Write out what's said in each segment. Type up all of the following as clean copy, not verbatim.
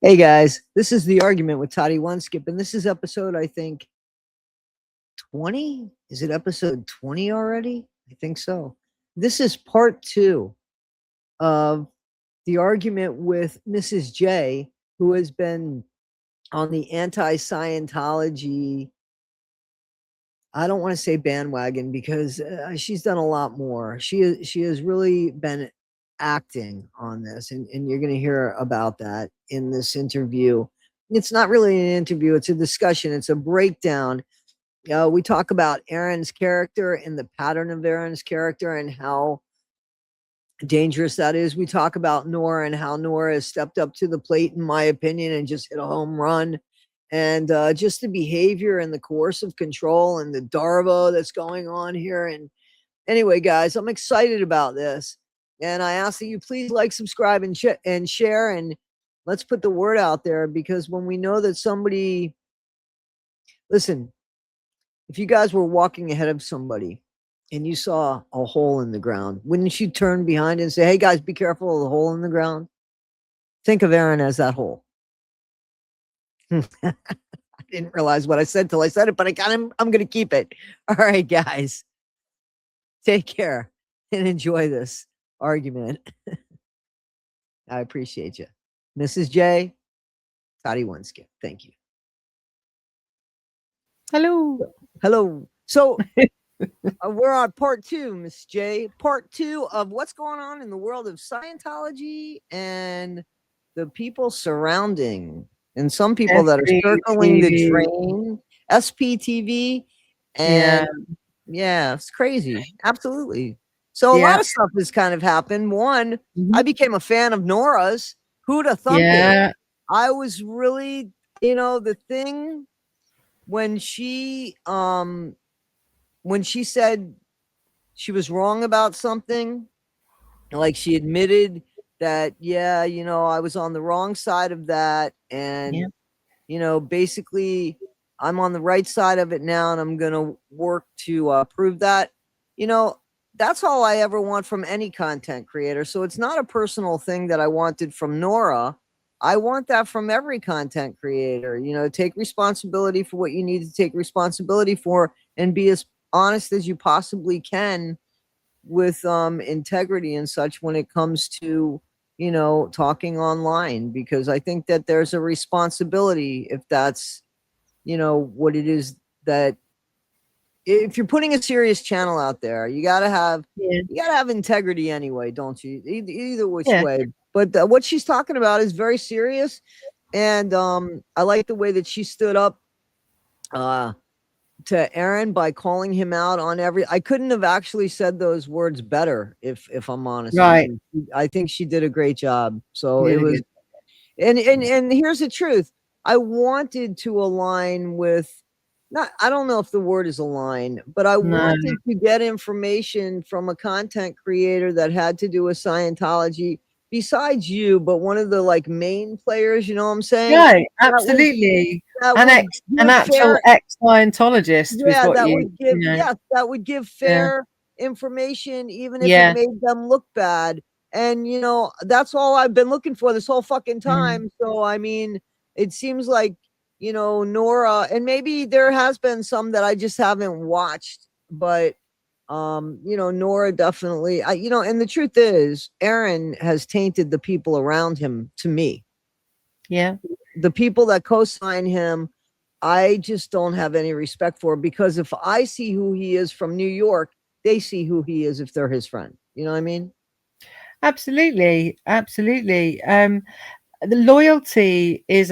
Hey guys, this is The Argument with Toddie Skip, and this is episode, I think, 20? Is it episode 20 already? I think so. This is part 2 of The Argument with Mrs. J, who has been on the anti-Scientology, I don't want to say bandwagon, because she's done a lot more. She has really been acting on this, and you're going to hear about that in this interview. It's not really an interview, it's a discussion, it's a breakdown. We talk about Aaron's character and the pattern of Aaron's character and how dangerous that is. We talk about Nora and how Nora has stepped up to the plate, in my opinion, and just hit a home run. And just the behavior and the coercive control and the Darvo that's going on here. And anyway, guys, I'm excited about this. And I ask that you please like, subscribe, and share. And let's put the word out there, because when we know that somebody, listen, if you guys were walking ahead of somebody and you saw a hole in the ground, wouldn't you turn behind and say, hey guys, be careful of the hole in the ground? Think of Aaron as that hole. I didn't realize what I said till I said it, but I'm going to keep it. All right, guys, take care and enjoy this argument. I appreciate you. Mrs. J, Toddie Skip. Thank you. Hello. So we're on part 2, Miss J. Part 2 of what's going on in the world of Scientology and the people surrounding, and some people that are circling the drain. SPTV. And yeah, it's crazy. Absolutely. So a lot of stuff has kind of happened. One, I became a fan of Nora's. Who'd have thunk it? I was really, the thing when she said she was wrong about something, like she admitted that, I was on the wrong side of that. And, basically I'm on the right side of it now, and I'm going to work to prove that. That's all I ever want from any content creator. So it's not a personal thing that I wanted from Nora. I want that from every content creator. Take responsibility for what you need to take responsibility for, and be as honest as you possibly can with integrity and such when it comes to, talking online, because I think that there's a responsibility, if that's, what it is, that if you're putting a serious channel out there, you gotta have integrity anyway, don't you? Either which way. But what she's talking about is very serious, and I like the way that she stood up to Aaron by calling him out on I couldn't have actually said those words better, if I'm honest. Right. I think she did a great job. So it was, and here's the truth. I wanted to align with, I don't know if the word is align, but I wanted to get information from a content creator that had to do with Scientology besides you, but one of the main players, you know what I'm saying? Right, absolutely. An actual ex-Scientologist. Yeah, that would give fair information, even if it made them look bad. And that's all I've been looking for this whole fucking time. So I mean, it seems like, Nora, and maybe there has been some that I just haven't watched, but Nora definitely, and the truth is, Aaron has tainted the people around him to me. Yeah. The people that co-sign him, I just don't have any respect for, because if I see who he is from New York, they see who he is if they're his friend. You know what I mean? Absolutely. The loyalty is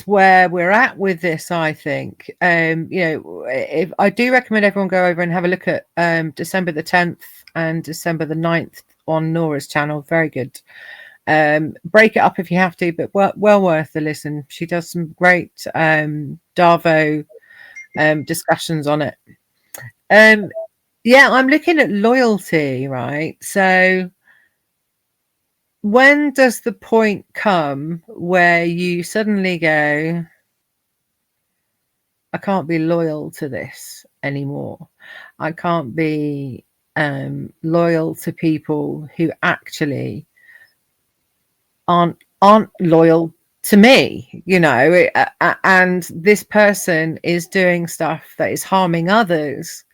where we're at with this, I think. If I do recommend everyone go over and have a look at December the 10th and December the 9th on Nora's channel. Very good. Break it up if you have to, but well worth the listen. She does some great Darvo discussions on it. I'm looking at loyalty, right? So when does the point come where you suddenly go, I can't be loyal to this anymore? I can't be loyal to people who actually aren't aren't loyal to me, and this person is doing stuff that is harming others,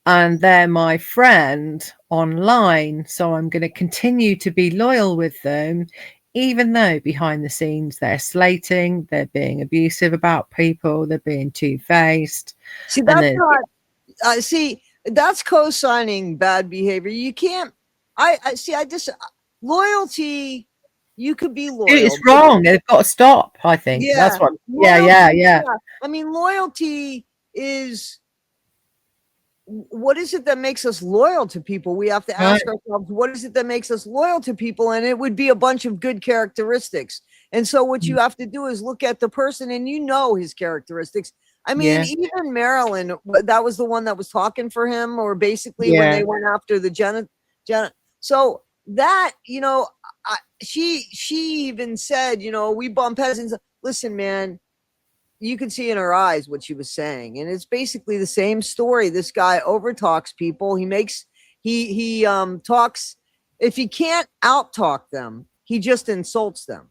and they're my friend online, so I'm going to continue to be loyal with them, even though behind the scenes they're slating, they're being abusive about people, they're being two-faced. See, And that's not. See, that's co-signing bad behavior. You can't. I see. I just loyalty. You could be loyal. it's wrong. They've got to stop. I think that's what. Yeah. I mean, loyalty is. What is it that makes us loyal to people? We have to ask ourselves, what is it that makes us loyal to people? And it would be a bunch of good characteristics. And so what you have to do is look at the person and his characteristics. I mean, even Marilyn, that was the one that was talking for him, or basically when they went after the Jenna. So that, she even said, we bump heads and listen, man, you could see in her eyes what she was saying. And it's basically the same story. This guy overtalks people. He talks, if he can't out talk them, he just insults them.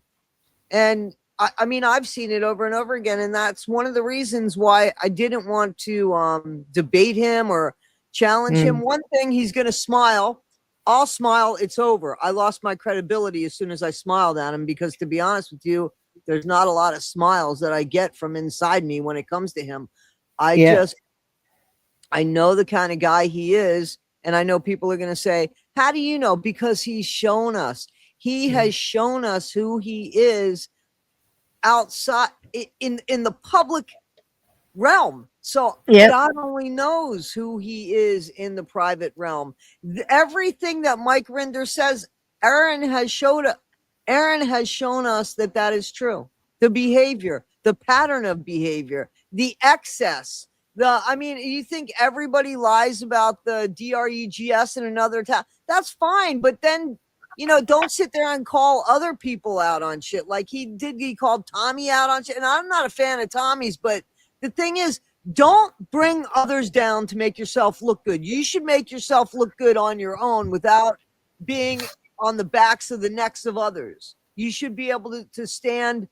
And I mean, I've seen it over and over again. And that's one of the reasons why I didn't want to debate him or challenge him. One thing, he's going to smile. I'll smile. It's over. I lost my credibility as soon as I smiled at him, because to be honest with you, there's not a lot of smiles that I get from inside me when it comes to him. I know the kind of guy he is. And I know people are going to say, how do you know? Because he's shown us. He has shown us who he is outside in the public realm. So God only knows who he is in the private realm. Everything that Mike Rinder says, Aaron has shown us that is true. The behavior, the pattern of behavior, the excess. You think everybody lies about the DREGS in another town? That's fine, but then, don't sit there and call other people out on shit like he did. He called Tommy out on shit, and I'm not a fan of Tommy's, but the thing is, don't bring others down to make yourself look good. You should make yourself look good on your own without being on the backs of the necks of others. You should be able to stand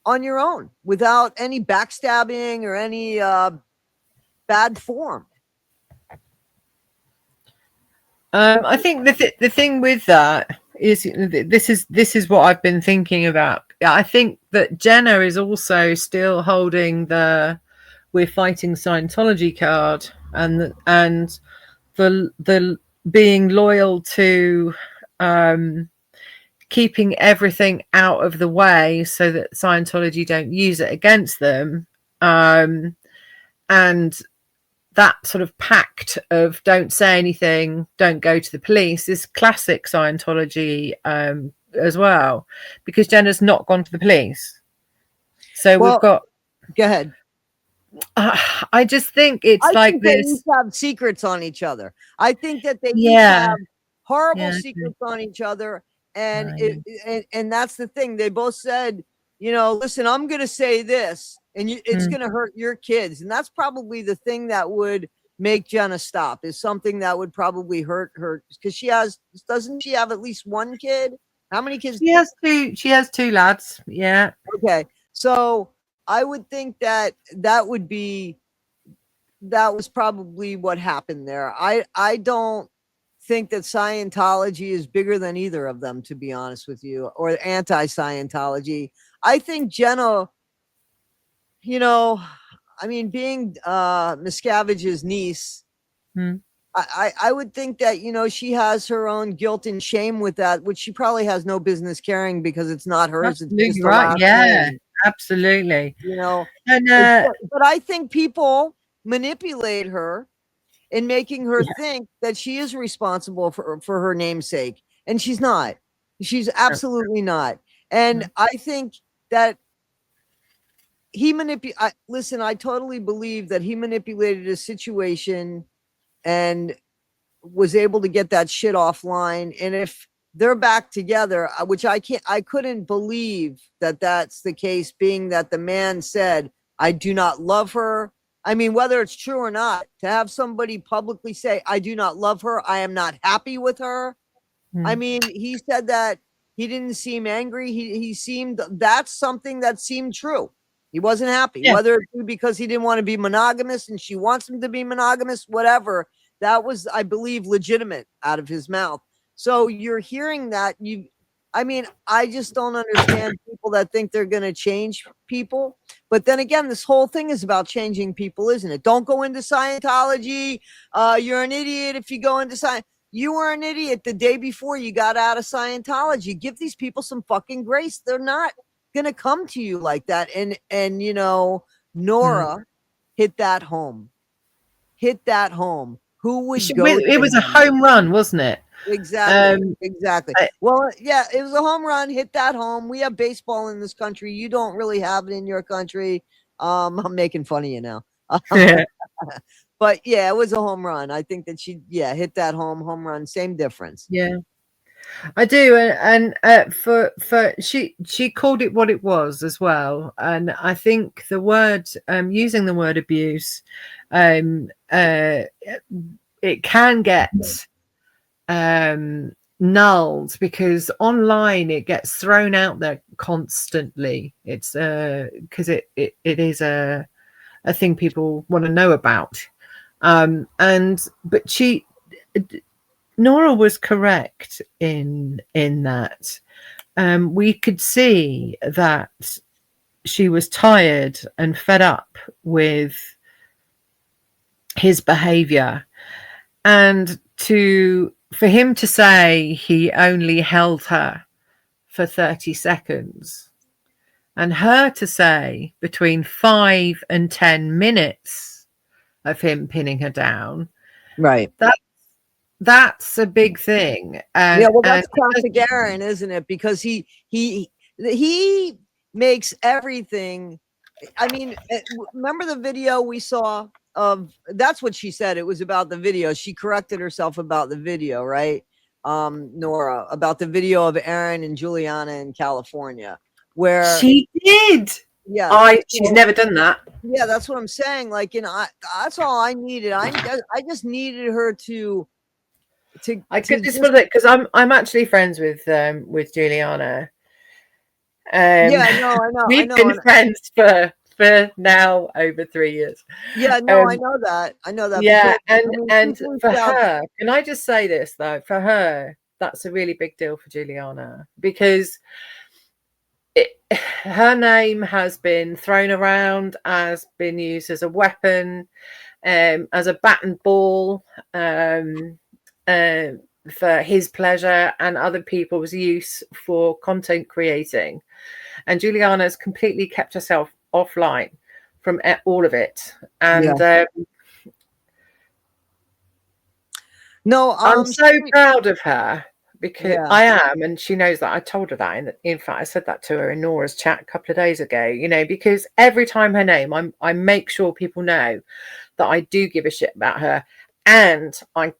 on your own without any backstabbing or any bad form. I think the thing with that is this is what I've been thinking about. I think that Jenna is also still holding the "we're fighting Scientology" card, and the being loyal to keeping everything out of the way so that Scientology don't use it against them, and that sort of pact of don't say anything, don't go to the police is classic Scientology as well, because Jenna's not gone to the police. So we've got. Go ahead. I just think it's like they this. each have secrets on each other. I think that they each have horrible secrets on each other. And and that's the thing. They both said, listen, I'm going to say this, and it's going to hurt your kids. And that's probably the thing that would make Jenna stop, is something that would probably hurt her, because doesn't she have at least one kid? How many kids? She has two lads. Yeah. Okay. So I would think that was probably what happened there. I don't think that Scientology is bigger than either of them, to be honest with you, or anti-Scientology. I think Jenna, being Miscavige's niece, I would think that, she has her own guilt and shame with that, which she probably has no business carrying, because it's not hers. Absolutely it's right. Yeah, absolutely. And but I think people manipulate her in making her think that she is responsible for her namesake, and she's not. She's absolutely not. And I think that I totally believe that he manipulated a situation and was able to get that shit offline. And if they're back together, which I couldn't believe that that's the case, being that the man said, I do not love her. I mean, whether it's true or not, to have somebody publicly say, I do not love her, I am not happy with her. I mean, he said that He didn't seem angry. He seemed, that's something that seemed true. He wasn't happy, whether it be because he didn't want to be monogamous and she wants him to be monogamous, whatever. That was, I believe, legitimate out of his mouth. So you're hearing that. I mean, I just don't understand people that think they're going to change people. But then again, this whole thing is about changing people, isn't it? Don't go into Scientology. You're an idiot if you go into Scientology. You were an idiot the day before you got out of Scientology. Give these people some fucking grace. They're not gonna come to you like that. And you know, Nora hit that home. Hit that home. Who would go? It was a home run, wasn't it? Exactly. Exactly. Well, yeah, it was a home run. Hit that home. We have baseball in this country. You don't really have it in your country. I'm making fun of you now. But yeah, it was a home run. I think that she, hit that home run. Same difference. Yeah, I do. And for she called it what it was as well. And I think the word, using the word abuse, it can get nulled because online it gets thrown out there constantly. It's because it is a thing people want to know about. But Nora was correct in that. We could see that she was tired and fed up with his behavior, and for him to say he only held her for 30 seconds and her to say between 5 and 10 minutes of him pinning her down, right? That's a big thing. Well, that's classic Aaron, isn't it? Because he makes everything. I mean, remember the video we saw of? That's what she said. It was about the video. She corrected herself about the video, right? Nora, about the video of Aaron and Juliana in California, where she did. Yeah, she's never done that. Yeah, that's what I'm saying. Like, you know, that's all I needed. I just needed her to. I could just put it because I'm actually friends with Juliana. Yeah, no, I know. We've been friends for now over 3 years. Yeah, no, I know that. I know that. Yeah, and for her, can I just say this though? For her, that's a really big deal for Juliana because her name has been thrown around, has been used as a weapon, as a bat and ball, for his pleasure and other people's use for content creating. And Juliana's completely kept herself offline from all of it. And no, I'm so proud of her because I am, and she knows that. I told her that. In fact, I said that to her in Nora's chat a couple of days ago, you know, because every time her name, I make sure people know that I do give a shit about her, and I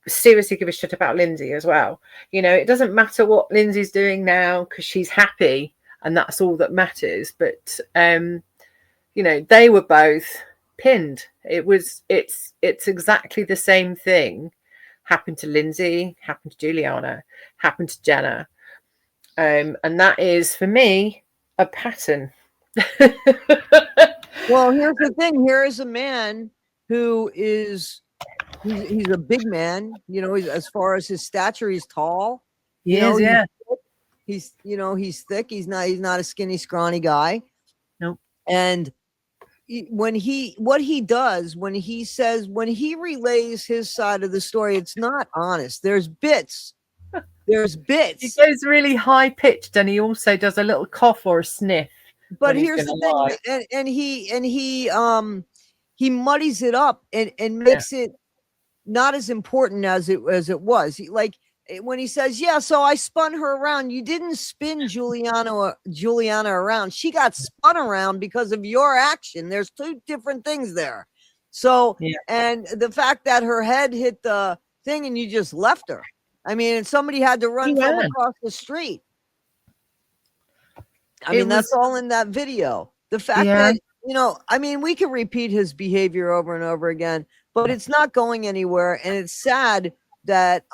seriously give a shit about Lindsay as well. You know, it doesn't matter what Lindsay's doing now because she's happy and that's all that matters. But you know, they were both pinned. It's exactly the same thing happened to Lindsay, happened to Juliana, happened to Jenna. And that is, for me, a pattern. Well, here's the thing. Here is a man who is, he's a big man. You know, as far as his stature, he's tall. He's, you know, he's thick. He's not a skinny, scrawny guy. Nope. And when what he does, when he relays his side of the story, it's not honest. There's bits. He goes really high pitched, and he also does a little cough or a sniff. But here's the thing, and he muddies it up and makes it not as important as it was. Like when he says, so I spun her around. You didn't spin Juliana around. She got spun around because of your action. There's two different things there. So, and the fact that her head hit the thing and you just left her. I mean, somebody had to run from across the street. I mean, that's all in that video. The fact that, you know, I mean, we can repeat his behavior over and over again, but it's not going anywhere. And it's sad that,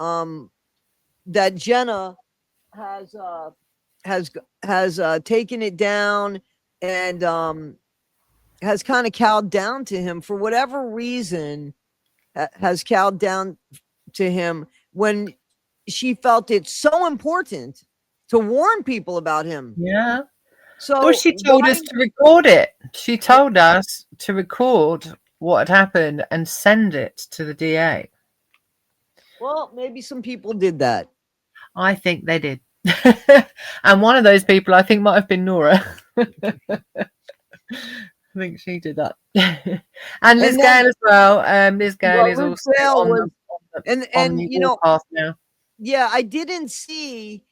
that Jenna has has taken it down and has kind of cowed down to him for whatever reason. Has cowed down to him when she felt it so important to warn people about him. Yeah. Well, So she told us to record it. She told us to record what had happened and send it to the DA. Well, maybe some people did that. I think they did. And one of those people, I think, might have been Nora. I think she did that. And Liz Gale as well. Liz Gale is Liz also Gale on and the you know, warpath now. yeah, I didn't see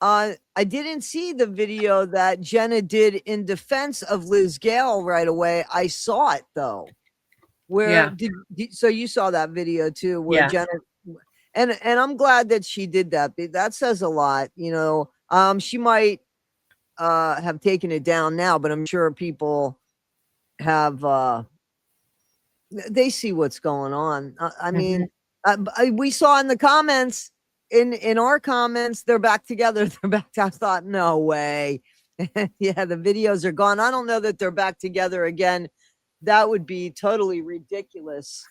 the video that Jenna did in defense of Liz Gale right away. I saw it though. Where so you saw that video too, where Jenna, and I'm glad that she did that. That says a lot, you know. She might have taken it down now, but I'm sure people have they see what's going on. I mean, we saw in the comments, in our comments, they're back together. They're back. I thought, no way. Yeah, the videos are gone. I don't know that they're back together again. That would be totally ridiculous.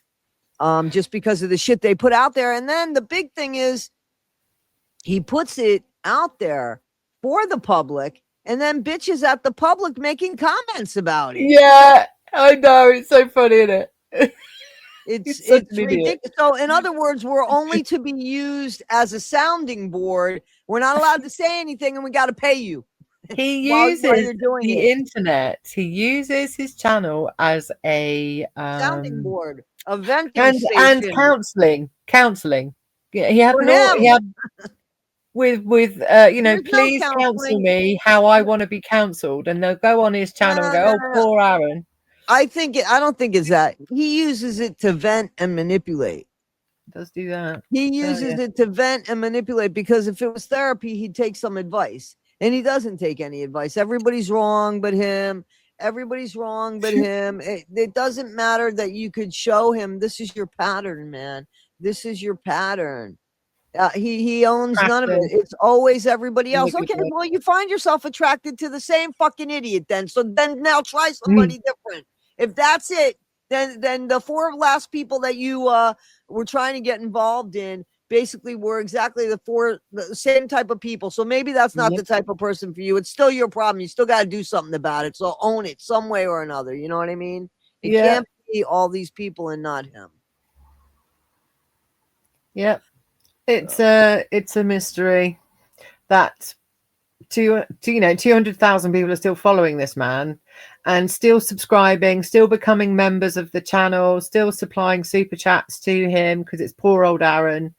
Just because of the shit they put out there. And then the big thing is he puts it out there for the public and then bitches at the public making comments about it. Yeah, I know. It's so funny, isn't it? It's ridiculous. So, in other words, we're only to be used as a sounding board. We're not allowed to say anything, and we got to pay you. He uses the internet. He uses his channel as a sounding board, a venting and station, counseling. Yeah, he had with you know, please counsel me how I want to be counseled, and they'll go on his channel and go, oh, poor Aaron. I don't think it's that. He uses it to vent and manipulate. Does do that. He uses it to vent and manipulate, because if it was therapy, he'd take some advice, and he doesn't take any advice. Everybody's wrong but him. Everybody's wrong but him. It doesn't matter that you could show him, this is your pattern, man. This is your pattern. He owns none of it. It's always everybody else. Okay, well, you find yourself attracted to the same fucking idiot then. So then now try somebody different. If that's it, then the four last people that you were trying to get involved in basically were exactly the same type of people. So maybe that's not the type of person for you. It's still your problem. You still got to do something about it. So own it some way or another. You know what I mean? It can't be all these people and not him. Yep. It's a mystery that 200,000 people are still following this man and still subscribing, still becoming members of the channel, still supplying super chats to him because it's poor old Aaron.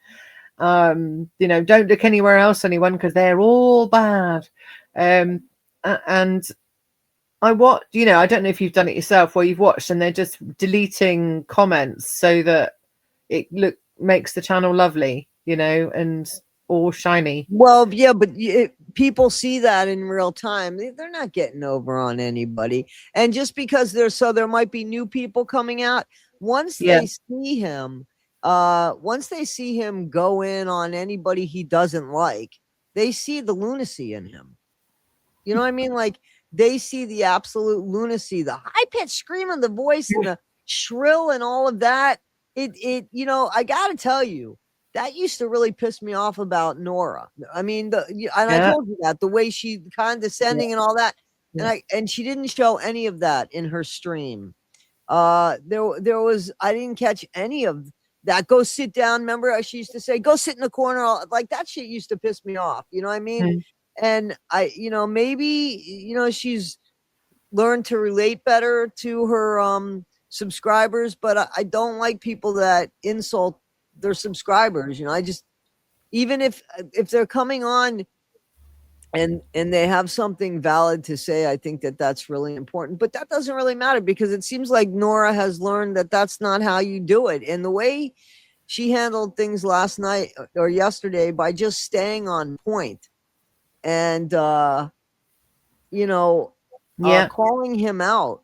Don't look anywhere else, anyone, because they're all bad. And I watch, I don't know if you've done it yourself, where you've watched and they're just deleting comments so that it makes the channel lovely, and all shiny. Well, yeah, but people see that in real time. They're not getting over on anybody. And just because there might be new people coming out. Once they see him, go in on anybody he doesn't like, they see the lunacy in him. You know what I mean? Like, they see the absolute lunacy, the high-pitched scream of the voice and the shrill and all of that. I got to tell you, that used to really piss me off about Nora. I mean, I told you that, the way she condescending and all that, and she didn't show any of that in her stream. I didn't catch any of that. Go sit down. Remember, she used to say, "Go sit in the corner." Like, that shit used to piss me off. You know what I mean? And maybe she's learned to relate better to her subscribers, but I don't like people that insult their subscribers. I just, even if they're coming on and they have something valid to say, I think that's really important. But that doesn't really matter, because it seems like Nora has learned that that's not how you do it. And the way she handled things last night or yesterday, by just staying on point and calling him out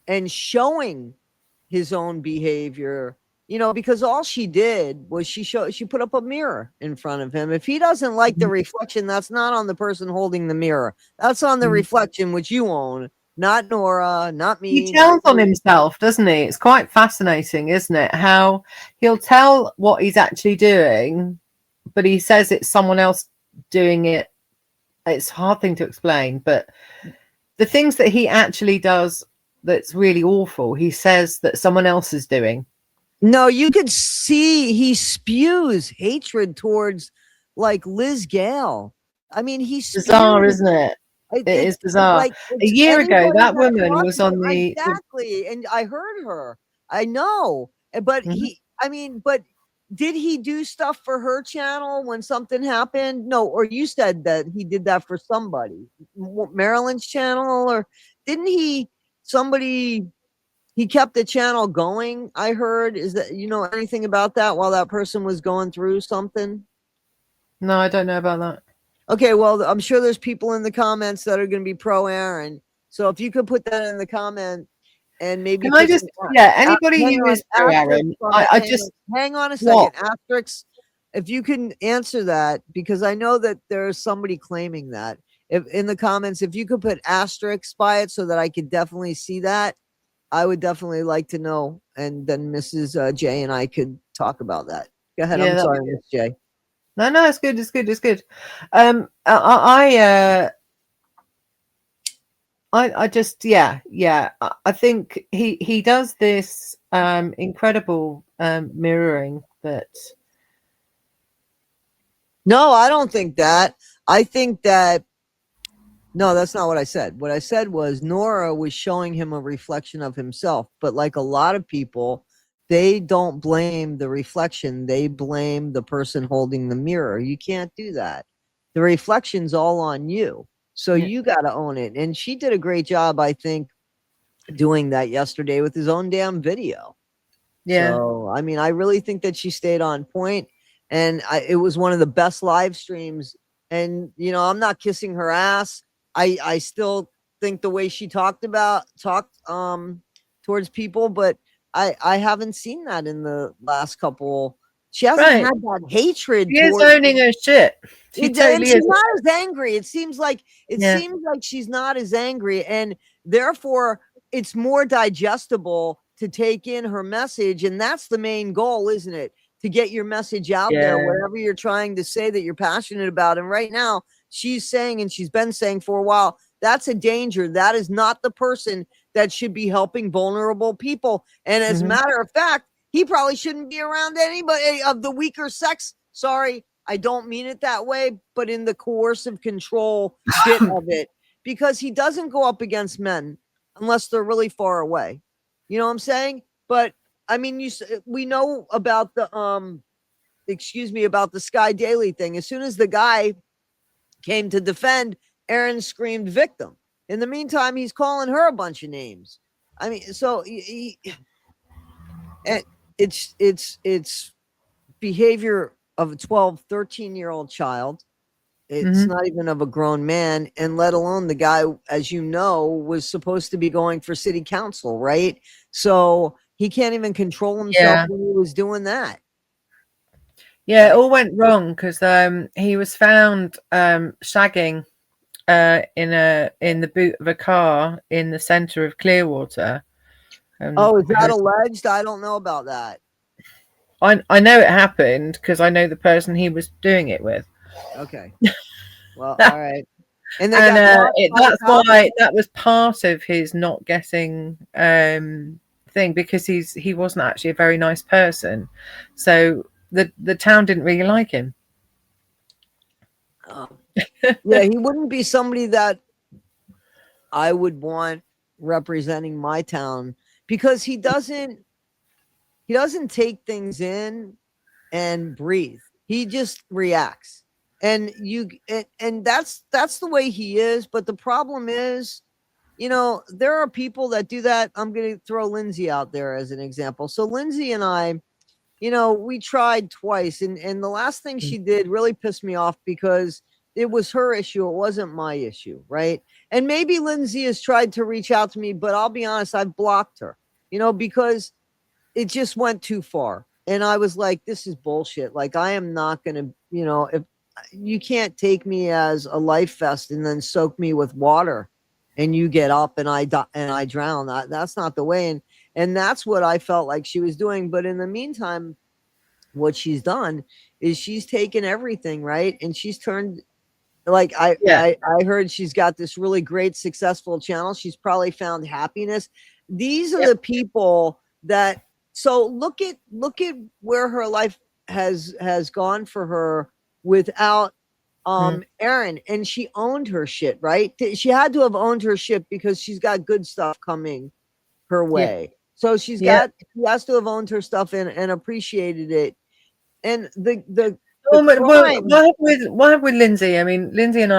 and showing his own behavior, because all she did was she put up a mirror in front of him. If he doesn't like the reflection, that's not on the person holding the mirror. That's on the reflection, which you own, not Nora, not me. He tells on himself, doesn't he? It's quite fascinating, isn't it? How he'll tell what he's actually doing, but he says it's someone else doing it. It's a hard thing to explain, but the things that he actually does that's really awful, he says that someone else is doing. No, you could see he spews hatred towards like Liz Gale. I mean, he's bizarre, isn't it? It is bizarre. Like, a year ago, that woman was on the exactly, and I heard her. I know, but but did he do stuff for her channel when something happened? No, or you said that he did that for somebody, Marilyn's channel, or didn't he? Somebody. He kept the channel going, I heard. Is that, anything about that while that person was going through something? No, I don't know about that. Okay, well, I'm sure there's people in the comments that are going to be pro Aaron. So if you could put that in the comment and maybe can I just anybody who is pro Aaron, I just hang on a second. Asterisks, if you can answer that, because I know that there's somebody claiming that. If in the comments, if you could put asterisks by it so that I could definitely see that. I would definitely like to know, and then Mrs. J and I could talk about that. Go ahead. I'm sorry, Miss J. No, it's good. It's good. It's good. I just, I think he does this incredible mirroring that. No, I don't think that. I think that. No, that's not what I said. What I said was Nora was showing him a reflection of himself. But like a lot of people, they don't blame the reflection. They blame the person holding the mirror. You can't do that. The reflection's all on you. So you got to own it. And she did a great job, I think, doing that yesterday with his own damn video. Yeah. So, I mean, I really think that she stayed on point. And it was one of the best live streams. And, I'm not kissing her ass. I still think the way she talked towards people, but I haven't seen that in the last couple. She hasn't had that hatred. She is owning her shit. She's not as angry. It seems like she's not as angry, and therefore it's more digestible to take in her message, and that's the main goal, isn't it? To get your message out there, whatever you're trying to say that you're passionate about. And right now, she's saying, and she's been saying for a while, that's a danger. That is not the person that should be helping vulnerable people. And as a matter of fact, he probably shouldn't be around anybody of the weaker sex. Sorry, I don't mean it that way, but in the coercive control bit of it, because he doesn't go up against men unless they're really far away. You know what I'm saying? But I mean, we know about the about the Sky Daily thing. As soon as the guy came to defend, Aaron screamed victim. In the meantime, he's calling her a bunch of names. I mean, so it's behavior of a 12, 13-year-old child. It's not even of a grown man, and let alone the guy, as you know, was supposed to be going for city council, right? So he can't even control himself when he was doing that. Yeah, it all went wrong because he was found shagging in the boot of a car in the center of Clearwater. Is that alleged? I don't know about that. I know it happened because I know the person he was doing it with. Okay. Well, all right. And that's why that was part of his not getting thing, because he wasn't actually a very nice person. So the town didn't really like him. Yeah, he wouldn't be somebody that I would want representing my town, because he doesn't take things in and breathe. He just reacts. And that's the way he is. But the problem is, there are people that do that. I'm going to throw Lindsay out there as an example. So Lindsay and I, we tried twice, and the last thing she did really pissed me off because it was her issue. It wasn't my issue. Right. And maybe Lindsay has tried to reach out to me, but I'll be honest, I've blocked her, because it just went too far. And I was like, this is bullshit. Like, I am not going to, if you can't take me as a life vest and then soak me with water and you get up and I drown. That's not the way. And that's what I felt like she was doing. But in the meantime, what she's done is she's taken everything, right? And she's turned, like, I heard she's got this really great successful channel. She's probably found happiness. These are the people that, so look at where her life has gone for her without Aaron. And she owned her shit, right? She had to have owned her shit because she's got good stuff coming her way. So she has to have owned her stuff and appreciated it. And the what happened with Lindsay? I mean, Lindsay and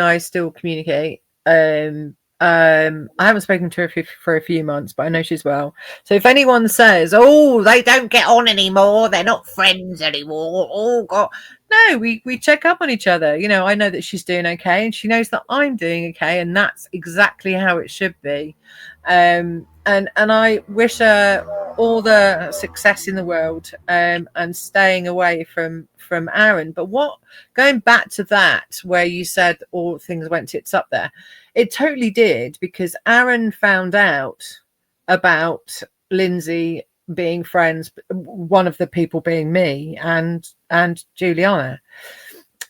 I still communicate. I haven't spoken to her for a few months, but I know she's well. So if anyone says, "Oh, they don't get on anymore, they're not friends anymore," oh God, no, we check up on each other. I know that she's doing okay, and she knows that I'm doing okay, and that's exactly how it should be. And I wish her all the success in the world, and staying away from Aaron. But going back to that, where you said all things went tits up there, it totally did, because Aaron found out about Lindsay being friends, one of the people being me and Juliana,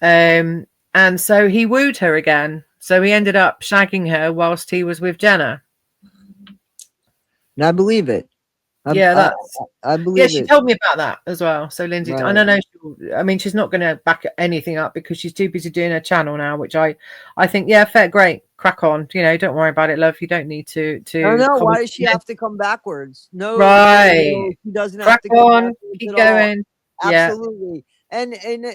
and so he wooed her again. So he ended up shagging her whilst he was with Jenna. And I believe it. I believe it. Yeah, she told me about that as well. So Lindsay, right. I don't know. She's not going to back anything up because she's too busy doing her channel now, which I think, yeah, fair, great, crack on. Don't worry about it, love. You don't need to. I know. Why does she have to come backwards? No, right. No, she doesn't crack have to come on. Keep going. Absolutely. Yeah.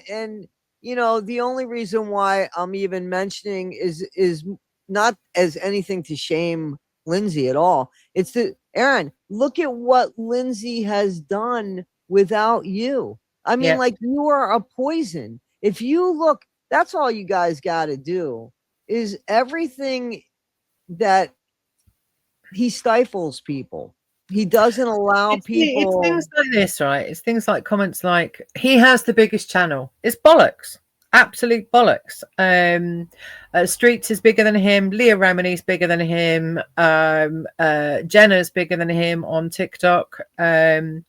And the only reason why I'm even mentioning is not as anything to shame Lindsay at all. It's that, Aaron, look at what Lindsay has done without you. I mean, like, you are a poison. If you look, that's all you guys got to do, is everything that he stifles people. He doesn't allow people. It's things like this, right? It's things like comments like, he has the biggest channel. It's bollocks. Absolute bollocks. Streets is bigger than him. Leah Remini's bigger than him. Jenna's bigger than him on TikTok. And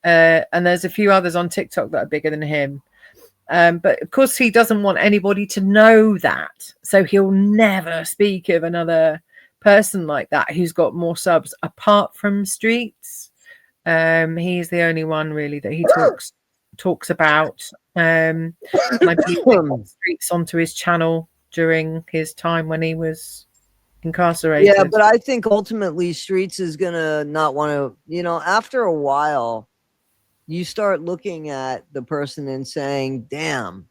there's a few others on TikTok that are bigger than him. But of course, he doesn't want anybody to know that. So he'll never speak of another person like that who's got more subs apart from Streets. He's the only one really that he talks about. And I believe he got Streets onto his channel during his time when he was incarcerated. Yeah, but I think ultimately Streets is gonna not want to, after a while, you start looking at the person and saying, damn,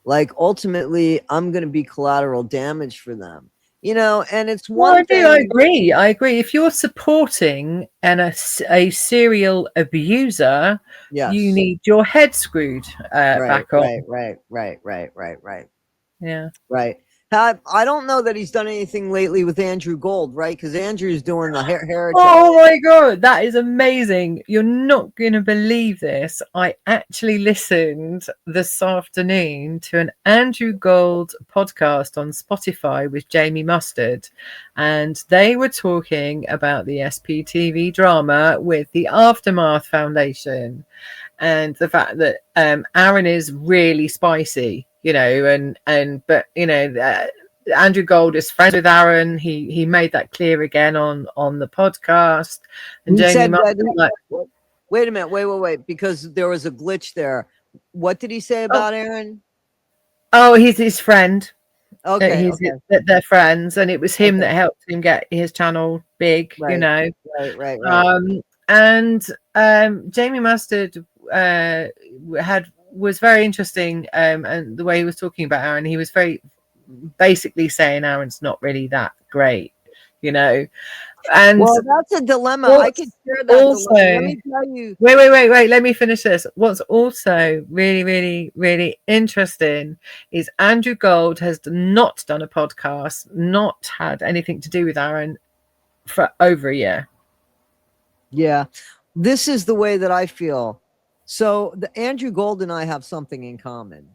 like, ultimately I'm gonna be collateral damage for them. And it's one thing. I agree. If you're supporting a serial abuser, you need your head screwed back on. Right. Yeah. Right. I don't know that he's done anything lately with Andrew Gold, right? Because Andrew's doing the hair. Oh my God, that is amazing. You're not going to believe this. I actually listened this afternoon to an Andrew Gold podcast on Spotify with Jamie Mustard, and they were talking about the SPTV drama with the Aftermath Foundation and the fact that Aaron is really spicy. But Andrew Gold is friends with Aaron. He made that clear again on the podcast. And Jamie wait a minute, wait, because there was a glitch there. What did he say about Aaron? Oh, he's his friend. Okay, they're friends, and it was him that helped him get his channel big. Right. And Jamie Mustard was very interesting, and the way he was talking about Aaron, he was very basically saying Aaron's not really that great, and that's a dilemma. I could share that also, dilemma. Let me tell you. Wait, let me finish this. What's also really, really, really interesting is Andrew Gold has not done a podcast, not had anything to do with Aaron for over a year. Yeah. this is the way that I feel. So the Andrew Gold and I have something in common.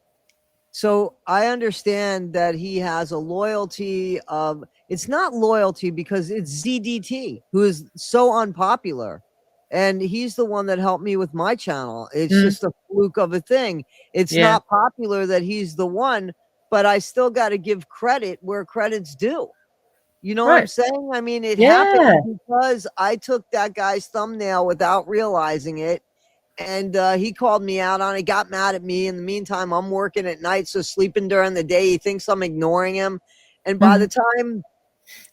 So I understand that he has a loyalty of, it's not loyalty because it's ZDT, who is so unpopular. And he's the one that helped me with my channel. It's just a fluke of a thing. It's Yeah. not popular that he's the one, but I still got to give credit where credit's due. You know what I'm Right. saying? I mean, it Yeah. happened because I took that guy's thumbnail without realizing it. And he called me out on it, got mad at me. In the meantime, I'm working at night, so sleeping during the day. He thinks I'm ignoring him. And by the time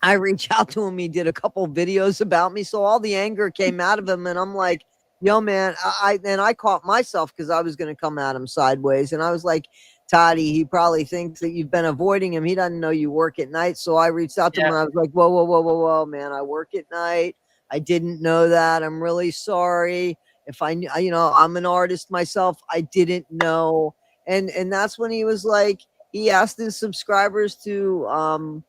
I reach out to him, he did a couple videos about me. So all the anger came out of him. And I'm like, yo, man, I caught myself because I was going to come at him sideways. And I was like, Toddie, he probably thinks that you've been avoiding him. He doesn't know you work at night. So I reached out to him and I was like, whoa, whoa, whoa, whoa, whoa, man, I work at night. I didn't know that. I'm really sorry. If I knew, you know, I'm an artist myself. I didn't know. And that's when he was like, he asked his subscribers to,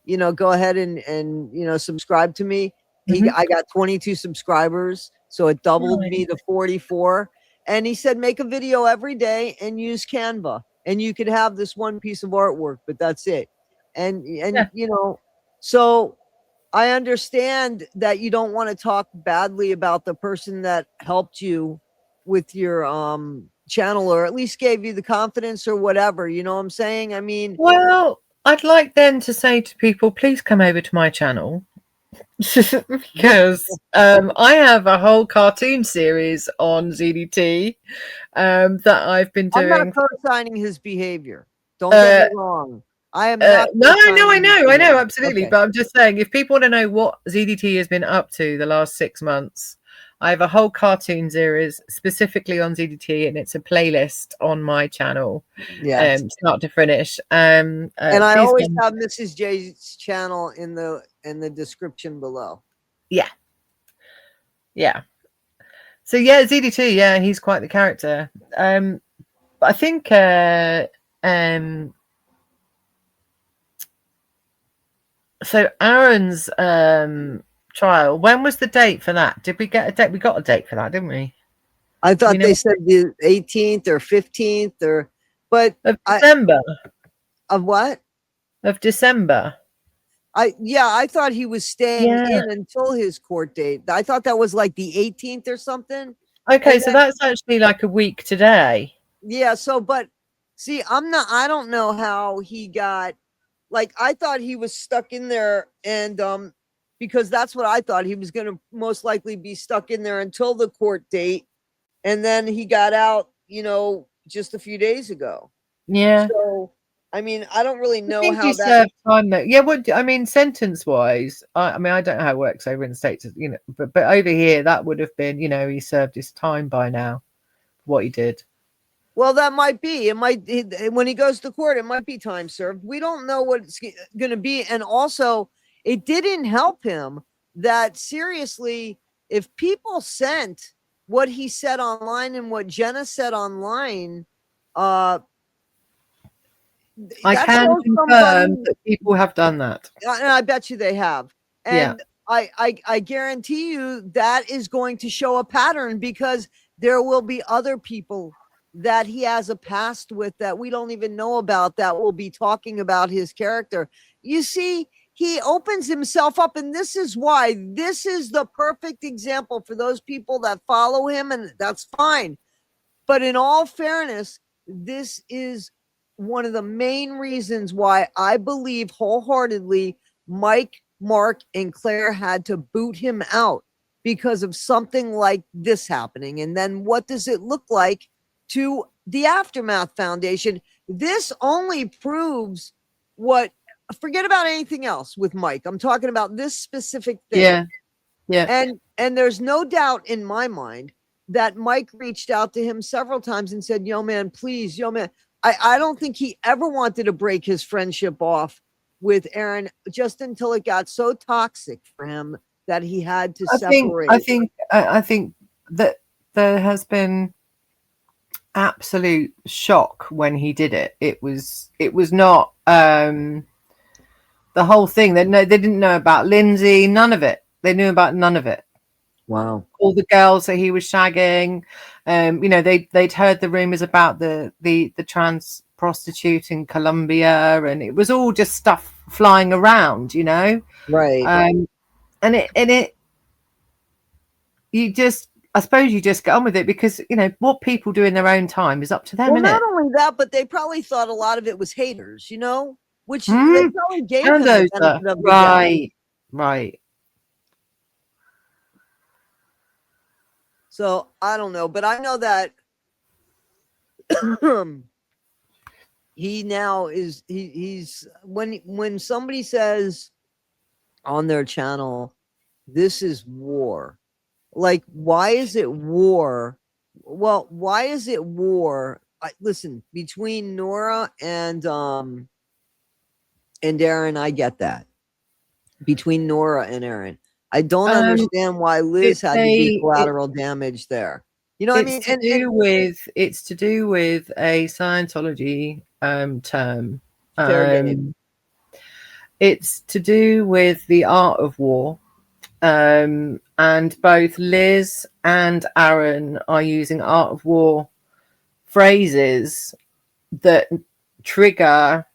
you know, go ahead and, you know, subscribe to me. I got 22 subscribers. So it doubled me to 44. And he said, make a video every day and use Canva. And you could have this one piece of artwork, but that's it. And, you know, so I understand that you don't want to talk badly about the person that helped you with your channel, or at least gave you the confidence or whatever. You know what I'm saying? I mean, Well, I'd like then to say to people, please come over to my channel because I have a whole cartoon series on ZDT that I've been I'm not doing. co-signing his behavior. Don't get me wrong. I am not. No, I know, his absolutely. Okay. But I'm just saying, if people want to know what ZDT has been up to the last 6 months, I have a whole cartoon series specifically on ZDT, and it's a playlist on my channel, Yeah. start to finish. And I Please always come. have Mrs. J's channel in the description below. Yeah. Yeah. So yeah, ZDT, yeah, he's quite the character. But I think so Aaron's trial, when was the date for that? Did we get a date? We got a date for that, didn't we? I thought they said the 18th or 15th or, but of December. Of what? Of December. I thought he was staying in until his court date. I thought that was like the 18th or something. Okay, so that's actually like a week today. Yeah, so but see, I don't know how he got, like, I thought he was stuck in there, and because that's what I thought, he was going to most likely be stuck in there until the court date, and then he got out, you know, just a few days ago. Yeah. So I mean, I don't really know how how that served time though. Yeah, what I mean, sentence wise, I mean, I don't know how it works over in the States, you know, but over here that would have been, you know, he served his time by now, what he did. Well, that might be. It might, when he goes to court, it might be time served. We don't know what it's going to be. And also, it didn't help him that, seriously, if people sent what he said online and what Jenna said online, I can confirm that people have done that. And I bet you they have. And I guarantee you that is going to show a pattern, because there will be other people that he has a past with that we don't even know about that will be talking about his character. You see, he opens himself up, and this is why this is the perfect example for those people that follow him, and that's fine. But in all fairness, this is one of the main reasons why I believe wholeheartedly Mike, Mark, and Claire had to boot him out, because of something like this happening. And then what does it look like to the Aftermath Foundation? This only proves what, forget about anything else with Mike. I'm talking about this specific thing. Yeah. And there's no doubt in my mind that Mike reached out to him several times and said, yo, man, please, yo, man. I don't think he ever wanted to break his friendship off with Aaron, just until it got so toxic for him that he had to separate. I think that there has been absolute shock when he did it. It was not the whole thing. They didn't know about Lindsay, none of it. They knew about none of it. Wow. all the girls that he was shagging. You know, they'd heard the rumors about the trans prostitute in Colombia, and it was all just stuff flying around, you know. Right. And it you just, I suppose you just get on with it, because, you know, what people do in their own time is up to them, Well, isn't not it? only that, but they probably thought a lot of it was haters, you know, which they Mm, probably gave him the Mendoza. benefit of the doubt. Right. Right. So I don't know, but I know that he now is he's when somebody says on their channel, this is war. Like, why is it war? Well, why is it war? Listen, between Nora and Aaron, I get that. Between Nora and Aaron, I don't understand why Liz It's had to be collateral damage there. You know what I mean? it's to do with a Scientology term. Fair game. It's to do with the art of war. And both Liz and Aaron are using art of war phrases that trigger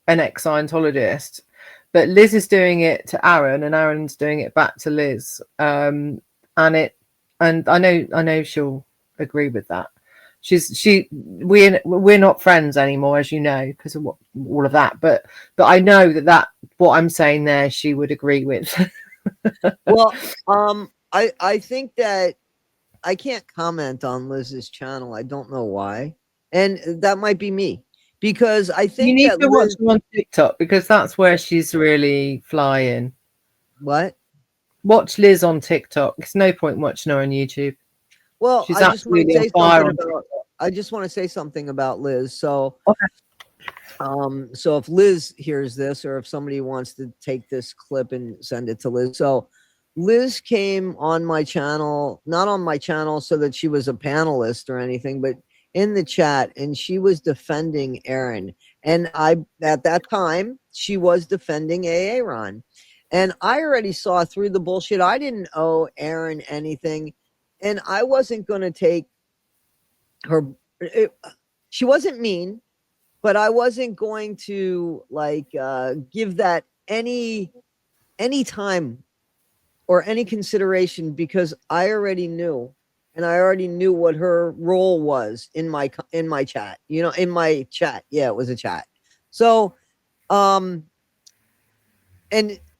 an ex-Scientologist. But Liz is doing it to Aaron, and Aaron's doing it back to Liz. And I know she'll agree with that. We're not friends anymore, as you know, because of all of that. But I know that what I'm saying there, she would agree with. Well, I think that I can't comment on Liz's channel. I don't know why, and that might be me, because I think you need that to watch Liz, her on TikTok, because that's where she's really flying. what? Watch Liz on TikTok. It's no point watching her on YouTube. Well, She's I just want to absolutely on say fire something on about. TikTok. I just want to say something about Liz. So, Okay. so if Liz hears this, or if somebody wants to take this clip and send it to Liz, so Liz came on my channel, not on my channel so that she was a panelist or anything, but in the chat, and she was defending Aaron. And at that time, she was defending Aaron. And I already saw through the bullshit. I didn't owe Aaron anything, and I wasn't going to take her. She wasn't mean, but I wasn't going to give that any time or any consideration, because I already knew, and I already knew what her role was in my chat, in my chat. Yeah, it was a chat. So, and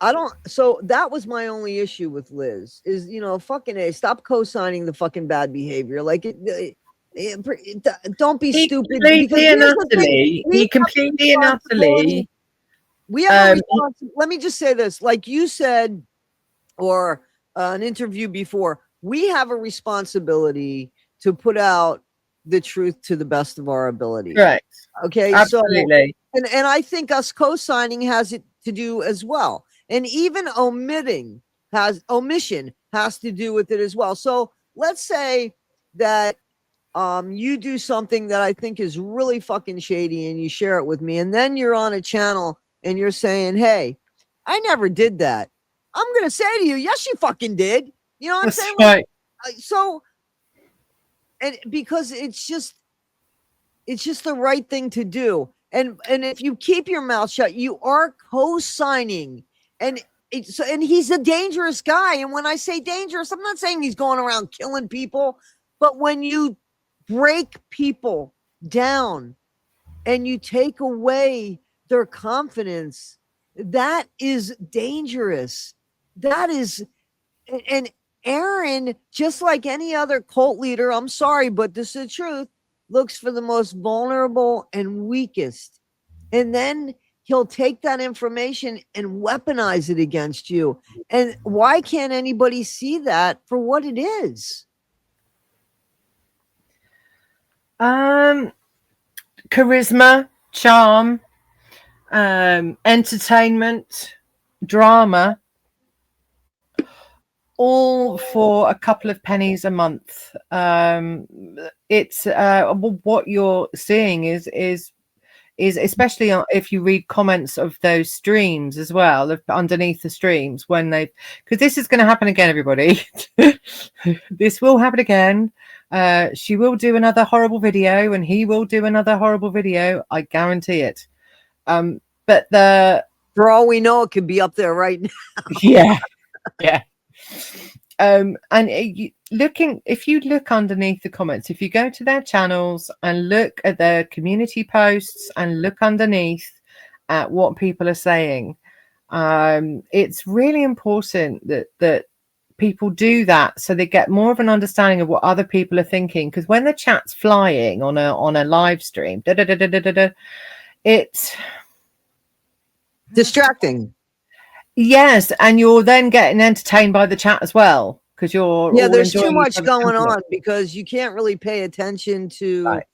I don't, so that was my only issue with Liz is, fucking A, stop co-signing the fucking bad behavior. Like don't be stupid, because here's the thing. He completely and utterly. We have a responsibility. Let me just say this, like you said, or an interview before, we have a responsibility to put out the truth to the best of our ability. Correct. Okay. Absolutely. So, and I think us co-signing has it to do as well. And even omission has to do with it as well. So let's say that you do something that I think is really fucking shady, and you share it with me, and then you're on a channel and you're saying, hey, I never did that. I'm going to say to you, yes, you fucking did. You know what I'm saying? Right. So, and because it's just the right thing to do. And if you keep your mouth shut, you are co-signing. And and he's a dangerous guy. And when I say dangerous, I'm not saying he's going around killing people, but when you break people down and you take away their confidence, that is dangerous. That is, and Aaron, just like any other cult leader, I'm sorry, but this is the truth, looks for the most vulnerable and weakest. And then he'll take that information and weaponize it against you. And why can't anybody see that for what it is? Charisma, charm, entertainment, drama, all for a couple of pennies a month. It's what you're seeing is is, especially if you read comments of those streams as well, underneath the streams when they, because this is going to happen again, everybody. This will happen again. She will do another horrible video, and he will do another horrible video. I guarantee it. But for all we know, it could be up there right now. Yeah. And if you look underneath the comments, if you go to their channels and look at their community posts and look underneath at what people are saying, it's really important that people do that, so they get more of an understanding of what other people are thinking. Because when the chat's flying on a live stream, it's distracting. Yes, and you're then getting entertained by the chat as well, because you're there's too much going on, because you can't really pay attention to. Right.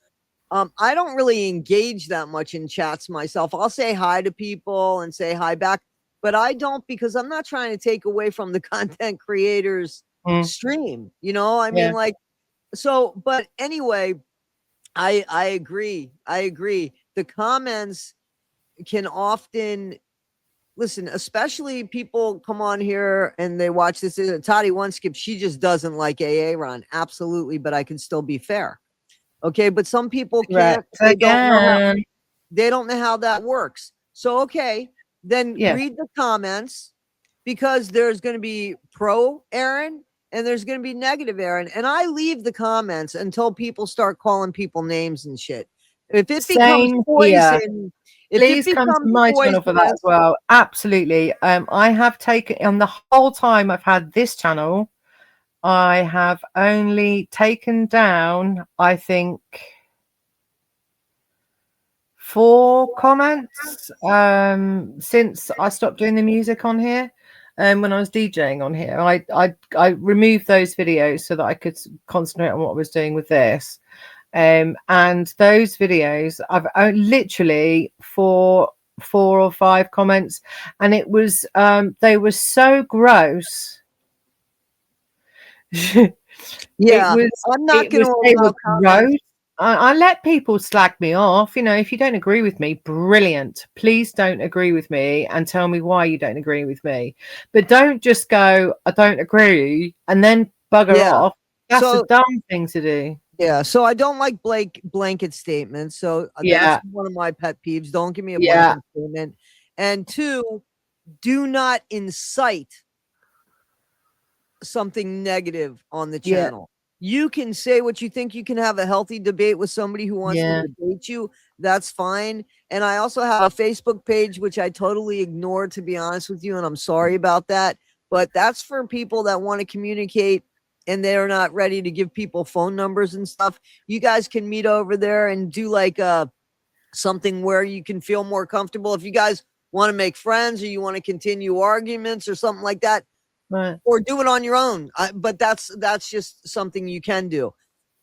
I don't really engage that much in chats myself. I'll say hi to people and say hi back, but I don't, because I'm not trying to take away from the content creators stream. I mean, like, so. But anyway, I agree. The comments can often. Listen, especially people come on here and they watch this. Toddie One Skip, she just doesn't like AA Ron. Absolutely, but I can still be fair. Okay, but some people can't. They don't know how that works. So, okay, then read the comments, because there's going to be pro Aaron and there's going to be negative Aaron. And I leave the comments until people start calling people names and shit. If it becomes poison... Please come to my channel for that as well. Absolutely. I have taken, on the whole time I've had this channel, I have only taken down, I think, 4 comments since I stopped doing the music on here. When I was DJing on here, I removed those videos so that I could concentrate on what I was doing with this. And those videos, I've literally 4 or 5 comments, and it was they were so gross. I'm not going to gross. I let people slag me off. If you don't agree with me, brilliant. Please don't agree with me and tell me why you don't agree with me. But don't just go, I don't agree, and then bugger off. That's a dumb thing to do. Yeah, so I don't like blanket statements. So that's one of my pet peeves. Don't give me a blanket statement. And 2, do not incite something negative on the channel. You can say what you think. You can have a healthy debate with somebody who wants to debate you. That's fine. And I also have a Facebook page, which I totally ignored, to be honest with you. And I'm sorry about that. But that's for people that want to communicate and they're not ready to give people phone numbers and stuff. You guys can meet over there and do like something where you can feel more comfortable. If you guys want to make friends, or you want to continue arguments or something like that, or do it on your own. But that's just something you can do.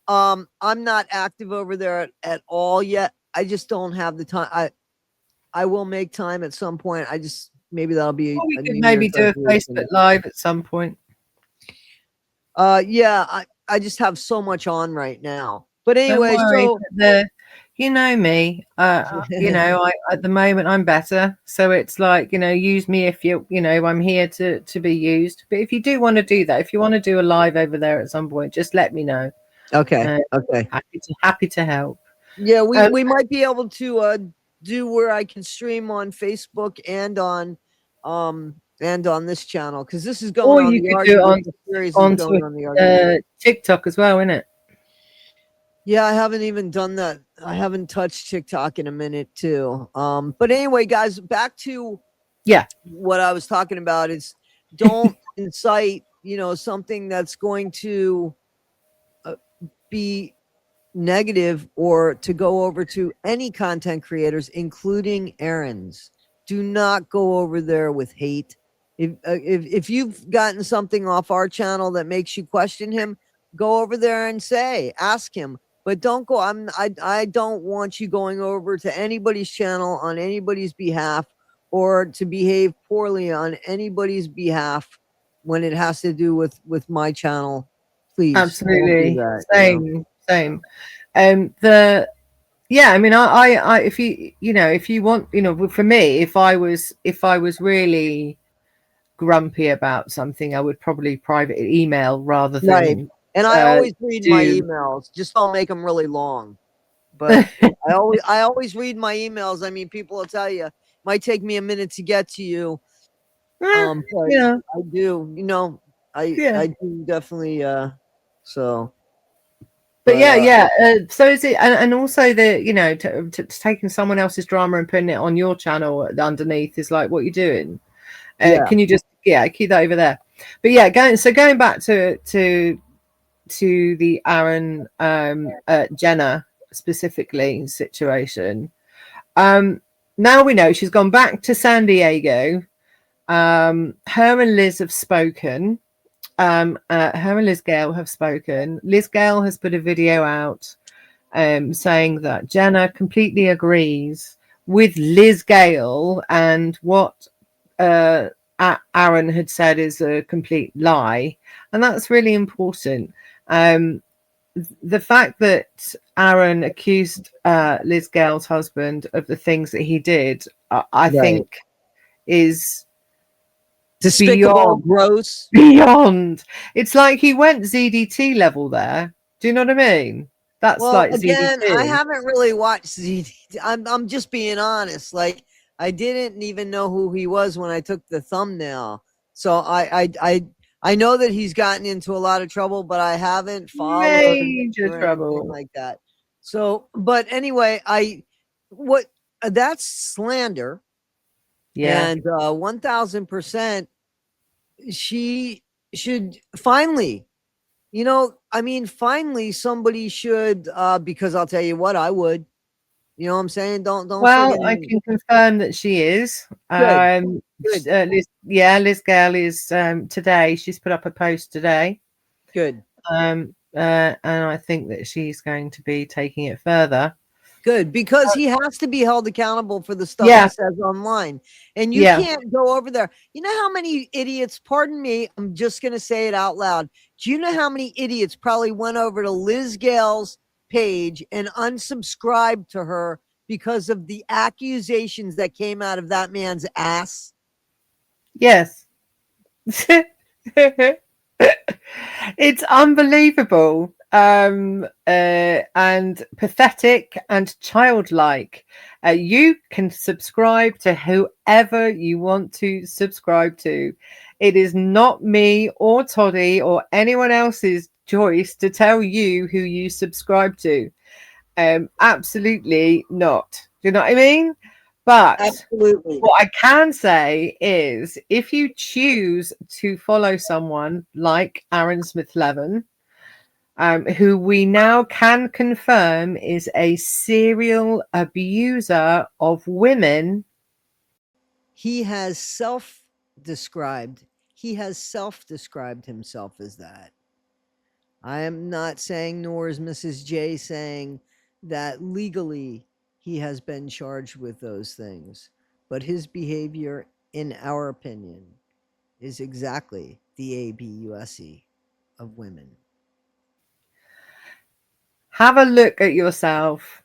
I'm not active over there at all yet. I just don't have the time. I will make time at some point. Maybe that'll be. We could maybe do a Facebook Live at some point. I just have so much on right now. But anyway, you know me, I at the moment I'm better. So it's like, use me if I'm here to be used. But if you do want to do that, if you want to do a live over there at some point, just let me know. Okay. Happy to help. Yeah, we might be able to do where I can stream on Facebook and on this channel, because this is going on the argument. On TikTok as well, isn't it? Yeah, I haven't even done that. I haven't touched TikTok in a minute too. But anyway, guys, back to what I was talking about is don't incite, something that's going to be negative, or to go over to any content creators, including Aaron's. Do not go over there with hate. If you've gotten something off our channel that makes you question him, go over there and ask him. But don't go. I don't want you going over to anybody's channel on anybody's behalf, or to behave poorly on anybody's behalf when it has to do with my channel. Please. Absolutely. That, same. Yeah, I mean, if if you want, for me, if I was really grumpy about something, I would probably private email rather Right. than And I uh, always read my do. emails. Just don't make them really long. But I always read my emails. I mean, people will tell you might take me a minute to get to you. Eh, But yeah, I do, yeah. I do definitely so But but yeah, yeah. So is it, and also the taking someone else's drama and putting it on your channel underneath is like, what you're doing. yeah. Can you just keep that over there? But yeah, going back to the Aaron Jenna specifically situation. Now we know she's gone back to San Diego. Her and Liz have spoken. Her and Liz Gale have spoken. Liz Gale has put a video out saying that Jenna completely agrees with Liz Gale, and what Aaron had said is a complete lie. And that's really important. The fact that Aaron accused Liz Gale's husband of the things that he did, I Right. think, is Despicable, beyond. gross. Beyond. It's like he went ZDT level there. Do you know what I mean? That's Well, like again, I ZDT. haven't really watched I'm just being honest. Like I didn't even know who he was when I took the thumbnail. So I know that he's gotten into a lot of trouble, but I haven't followed him Major or anything trouble. like that. So, but anyway, what that's slander, Yeah. and 1000% she should finally, I mean, finally somebody should, because I'll tell you what, I would. You know what I'm saying? Don't Well, I friggin' can confirm that she is. good, good, Liz Gale is today. She's put up a post today. good, And I think that she's going to be taking it further. good, because he has to be held accountable for the stuff he Yeah, says online. And you yeah. can't go over there. You know how many idiots, pardon me, I'm just going to say it out loud. Do you know how many idiots probably went over to Liz Gale's page and unsubscribed to her because of the accusations that came out of that man's ass? Yes. It's unbelievable, and pathetic and childlike. You can subscribe to whoever you want to subscribe to. It is not me or Toddie or anyone else's choice to tell you who you subscribe to. Absolutely not. Do you know what I mean? But Absolutely. what I can say is if you choose to follow someone like Aaron Smith Levin, who we now can confirm is a serial abuser of women. He has self-described himself as that. I am not saying, nor is Mrs. J saying, that legally he has been charged with those things, but his behavior, in our opinion, is exactly the abuse of women. Have a look at yourself,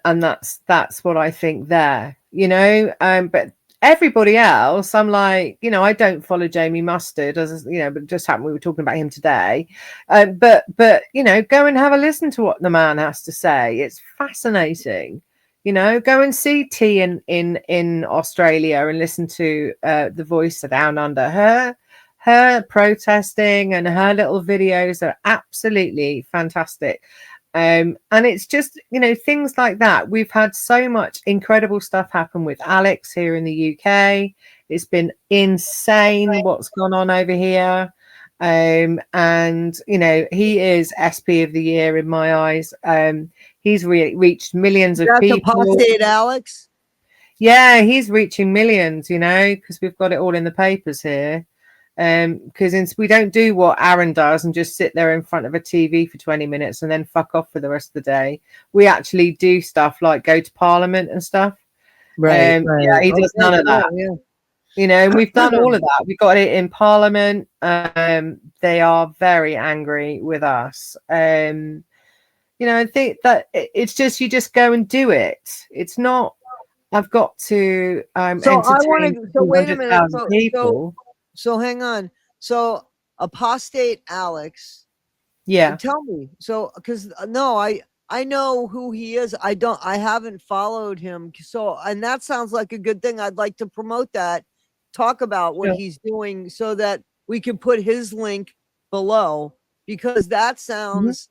and that's what I think there. But everybody else, I'm like, I don't follow Jamie Mustard, as but it just happened we were talking about him today. But go and have a listen to what the man has to say. It's fascinating. Go and see T in Australia and listen to the voice of Down Under. Her protesting and her little videos are absolutely fantastic. And it's just, things like that. We've had so much incredible stuff happen with Alex here in the UK. It's been insane what's gone on over here. And, he is SP of the year in my eyes. He's reached millions of That's people. apostate Alex. Yeah, he's reaching millions, because we've got it all in the papers here. Because we don't do what Aaron does and just sit there in front of a TV for 20 minutes and then fuck off for the rest of the day. We actually do stuff like go to Parliament and stuff. Right, Yeah, right. he does Okay, none of that. yeah. And we've done all of that. We got it in Parliament. They are very angry with us. You know, I think that it's just you just go and do it. It's not. I've got to So I want entertain to. So wait a minute. 200,000 people. So hang on. So apostate Alex. Yeah. Tell me. So because no, I know who he is. I haven't followed him. So and that sounds like a good thing. I'd like to promote that. Talk about what Sure. he's doing so that we can put his link below because that sounds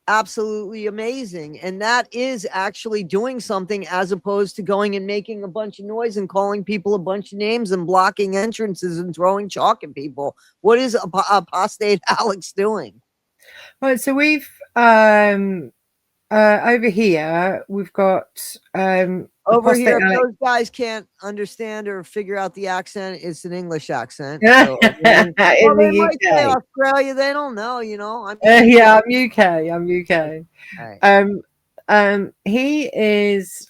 absolutely amazing. And that is actually doing something as opposed to going and making a bunch of noise and calling people a bunch of names and blocking entrances and throwing chalk at people. What is apostate Alex doing? Right. So we've over here we've got Over apostate here, if Alex. those guys can't understand or figure out the accent, it's an English accent. In So, well, they the might say UK. Australia. They don't know, you know. I mean, Yeah, I'm UK. I'm UK. all right. He is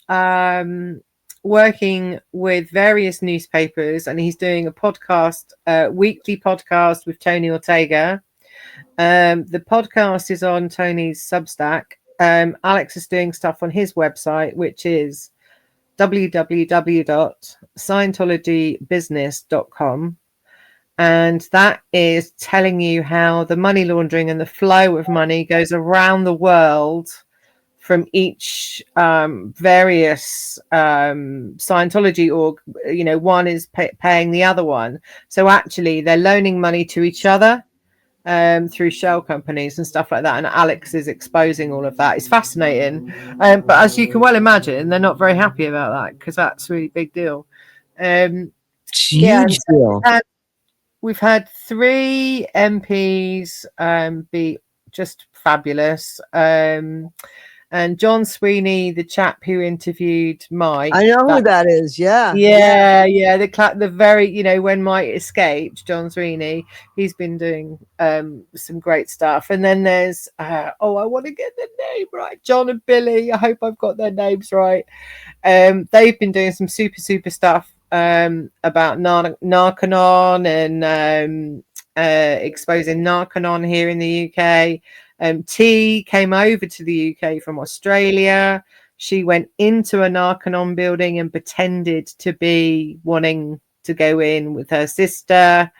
working with various newspapers, and he's doing a podcast, weekly podcast with Tony Ortega. The podcast is on Tony's Substack. Alex is doing stuff on his website, which is www.scientologybusiness.com. And that is telling you how the money laundering and the flow of money goes around the world from each various Scientology org. You know, one is paying the other one. So actually, they're loaning money to each other through shell companies and stuff like that. And Alex is exposing all of that. It's fascinating. But as you can well imagine, they're not very happy about that because that's a really big deal. Huge deal. We've had 3 MPs be just fabulous. And John Sweeney, the chap who interviewed Mike. I know who that is. Yeah. Yeah. The very, you know, when Mike escaped, John Sweeney, he's been doing some great stuff. And then there's, I want to get the name right. John and Billy. I hope I've got their names right. They've been doing some super stuff about Narconon and exposing Narconon here in the UK. T came over to the UK from Australia. She went into a Narconon building and pretended to be wanting to go in with her sister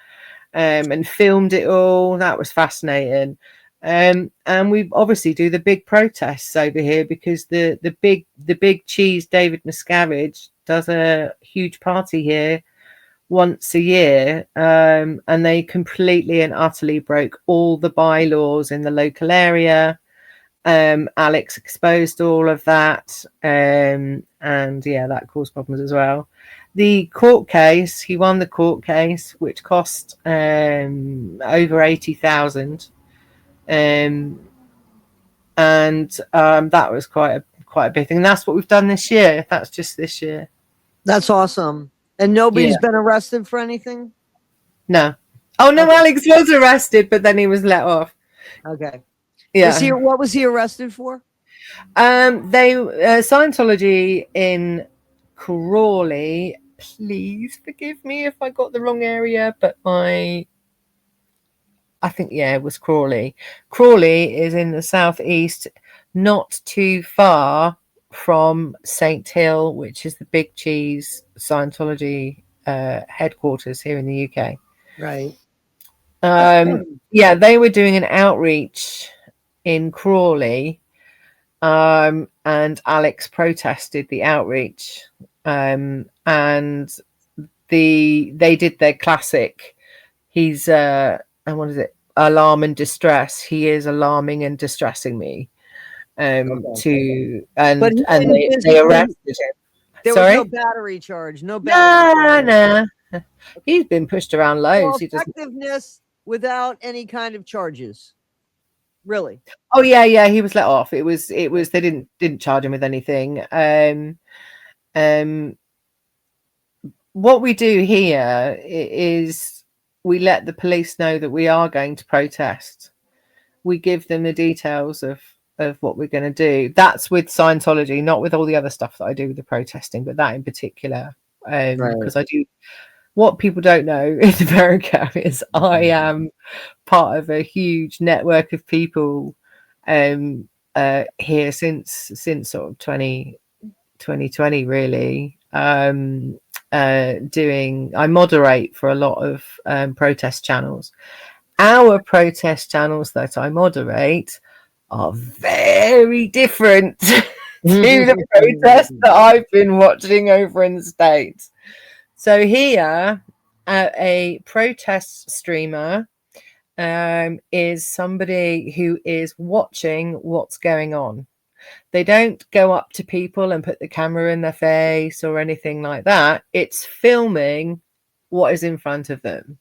and filmed it all. That was fascinating. And we obviously do the big protests over here because the big cheese David Miscavige does a huge party here once a year, and they completely and utterly broke all the bylaws in the local area. Alex exposed all of that, and yeah, that caused problems as well. The court case, he won the court case, which cost over 80,000. And that was quite a big thing. And that's what we've done this year. That's just this year. That's awesome. And nobody's been arrested for anything? No. Oh no, okay. Alex was arrested, but then he was let off. Okay. Yeah. What was he arrested for? Scientology in Crawley. Please forgive me if I got the wrong area, but I think it was Crawley. Crawley is in the southeast, not too far from St. Hill, which is the Big Cheese Scientology headquarters here in the UK. Right. They were doing an outreach in Crawley, and Alex protested the outreach, and they did their classic. He's and what is it? Alarm and distress. He is alarming and distressing me. They arrested him. There was no battery charge. No battery. No. He's been pushed around loads. Effectiveness without any kind of charges. Really? Oh yeah. He was let off. It was. They didn't charge him with anything. What we do here is we let the police know that we are going to protest. We give them the details of what we're going to do. That's with Scientology, not with all the other stuff that I do with the protesting, but that in particular, because I do. What people don't know in America is I am part of a huge network of people here since sort of 2020 really. I moderate for a lot of protest channels. Our protest channels that I moderate are very different to the protests that I've been watching over in the States. So here, a protest streamer is somebody who is watching what's going on. They don't go up to people and put the camera in their face or anything like that. It's filming what is in front of them.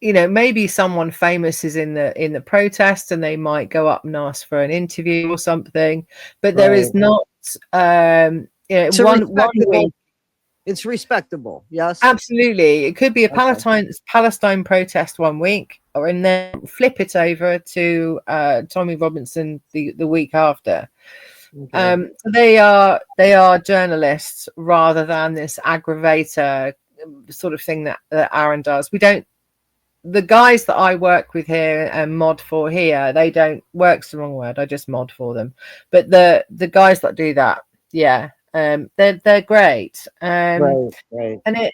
Maybe someone famous is in the protest and they might go up and ask for an interview or something, but there is not one week. It's respectable. Yes, absolutely. It could be a Palestine protest one week, and then flip it over to Tommy Robinson the week after. So they are journalists rather than this aggravator sort of thing that Aaron does. We don't. The guys that I work with here and mod for here, they don't. Work's the wrong word. I just mod for them. But the guys that do that, yeah. They're great. Right. And it.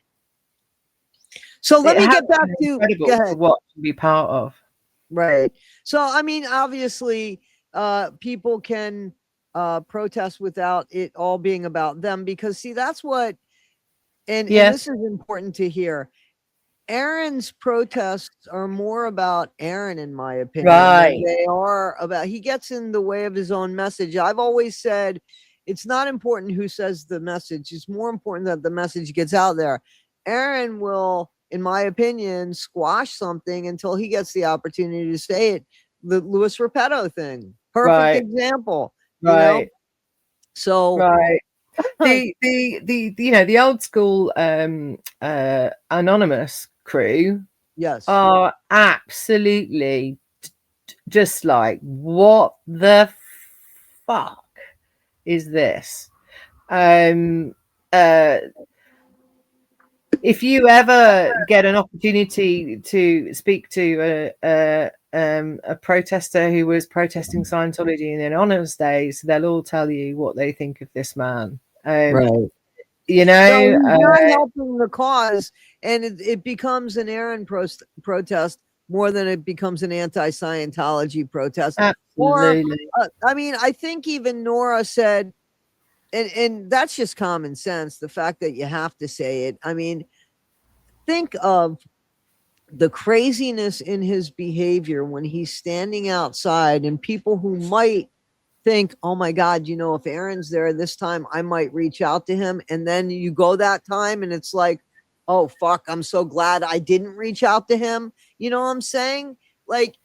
So let me get back to what to be part of. Right. So I mean, obviously, people can protest without it all being about them, because see, that's what, and this is important to hear. Aaron's protests are more about Aaron, in my opinion. Right. They are about, he gets in the way of his own message. I've always said it's not important who says the message. It's more important that the message gets out there. Aaron will, in my opinion, squash something until he gets the opportunity to say it. The Louis Repetto thing. Perfect example. Right. You know? So right. the old school anonymous crew are absolutely just like, what the fuck is this? If you ever get an opportunity to speak to a protester who was protesting Scientology in the anonymous days, they'll all tell you what they think of this man. Right. You know, so you're helping the cause, and it becomes an Aaron protest more than it becomes an anti-Scientology protest. Absolutely. Or, I mean, I think even Nora said, and that's just common sense, the fact that you have to say it. I mean, think of the craziness in his behavior when he's standing outside, and people who might think, oh my God, you know, if Aaron's there this time, I might reach out to him. And then you go that time and it's like, oh fuck, I'm so glad I didn't reach out to him. You know what I'm saying? Like,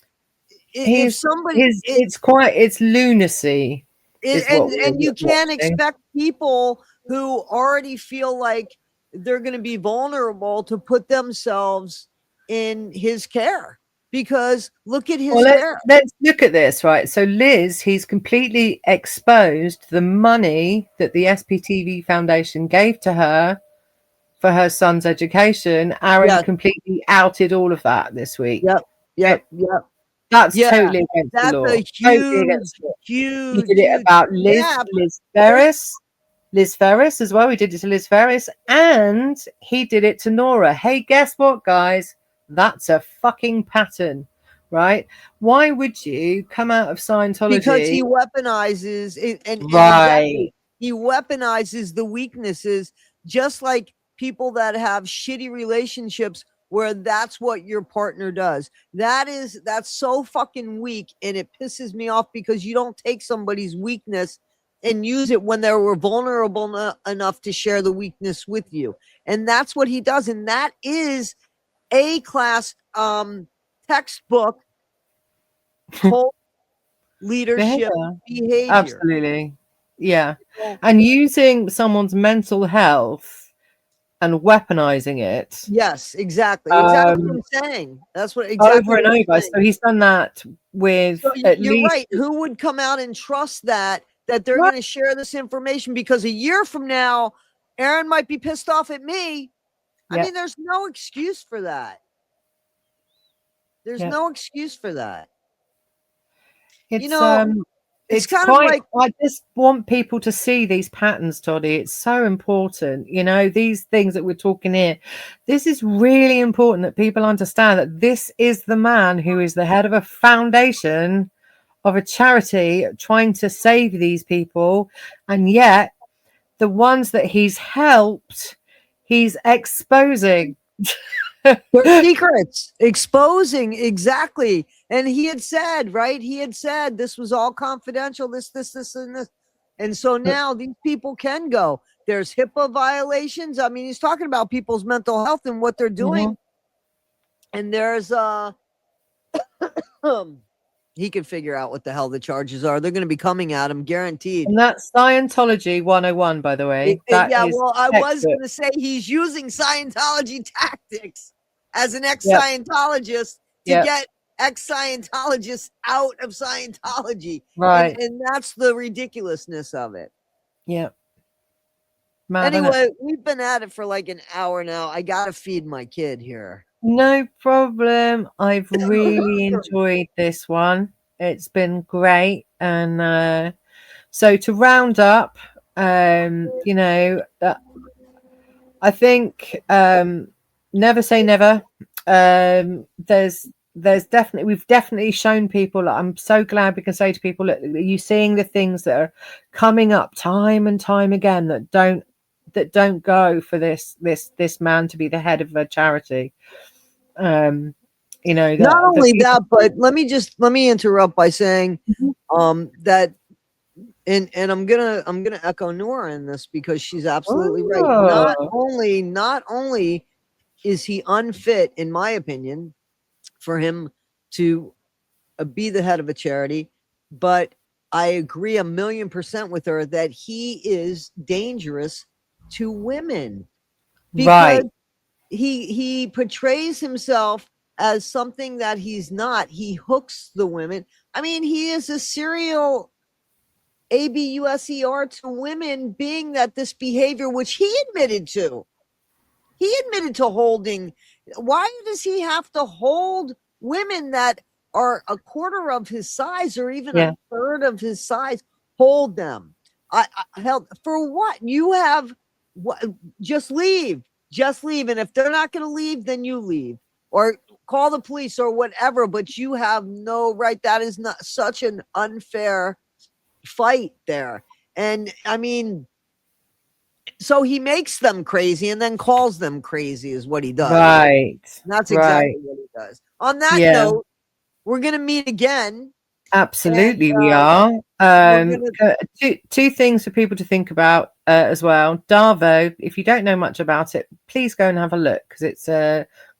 if somebody, it's lunacy. And you can't expect people who already feel like they're going to be vulnerable to put themselves in his care, because look at his care. Let's look at this, right? So Liz, he's completely exposed the money that the SPTV Foundation gave to her for her son's education. Aaron completely outed all of that this week. Yep. That's totally against the law. That's a huge. He did it about Liz Ferris as well. He did it to Liz Ferris, and he did it to Nora. Hey, guess what, guys? That's a fucking pattern, right? Why would you come out of Scientology? Because he weaponizes it, and he weaponizes the weaknesses, just like people that have shitty relationships where that's what your partner does. That's so fucking weak, and it pisses me off, because you don't take somebody's weakness and use it when they were vulnerable enough to share the weakness with you. And that's what he does. And that is A-class textbook leadership behavior. Absolutely. Yeah. And using someone's mental health and weaponizing it. Yes, exactly. Exactly what I'm saying. That's what over and over. So he's done that with you're right. Who would come out and trust that they're going to share this information? Because a year from now, Aaron might be pissed off at me. I mean, there's no excuse for that. There's no excuse for that. You It's know, it's it's kind of quite, like, I just want people to see these patterns, Toddie. It's so important. You know, these things that we're talking here, this is really important that people understand that this is the man who is the head of a foundation of a charity trying to save these people, and yet the ones that he's helped, he's exposing. their secrets, exposing, exactly. And he had said, right? He had said this was all confidential, this, and this. And so now these people can go. There's HIPAA violations. I mean, he's talking about people's mental health and what they're doing. And there's he can figure out what the hell the charges are. They're going to be coming at him, guaranteed. And that's Scientology 101, by the way. That Yeah, is well, I was textbook. going to say he's using Scientology tactics as an Yep. ex-Scientologist to Yep. get ex-Scientologists out of Scientology. Right. And that's the ridiculousness of it. Yeah. Mad, innit? Anyway, we've been at it for like an hour now. I got to feed my kid here. No problem. I've really enjoyed this one. It's been great. And so to round up, you know, I think never say never. There's definitely, we've definitely shown people, I'm so glad we can say to people, look, are you seeing the things that are coming up time and time again that don't go for this man to be the head of a charity? You know, Not only people, that, but let me interrupt by saying that and I'm gonna echo Nora in this because she's absolutely right. Not only is he unfit, in my opinion, for him to be the head of a charity, but I agree 1,000,000% with her that he is dangerous to women because right. he portrays himself as something that he's not. He hooks the women. I mean, he is a serial abuser to women, being that this behavior, which he admitted to, holding. Why does he have to hold women that are a quarter of his size or even a third of his size? Hold them. I held for what? You have what? Just leave. And if they're not going to leave, then you leave or call the police or whatever. But you have no right. That is not such an unfair fight there. And I mean, so he makes them crazy and then calls them crazy is what he does. Right. That's exactly what he does. On that note, we're going to meet again. Absolutely, and, we are. gonna... Two things for people to think about as well. Darvo, if you don't know much about it, please go and have a look because it's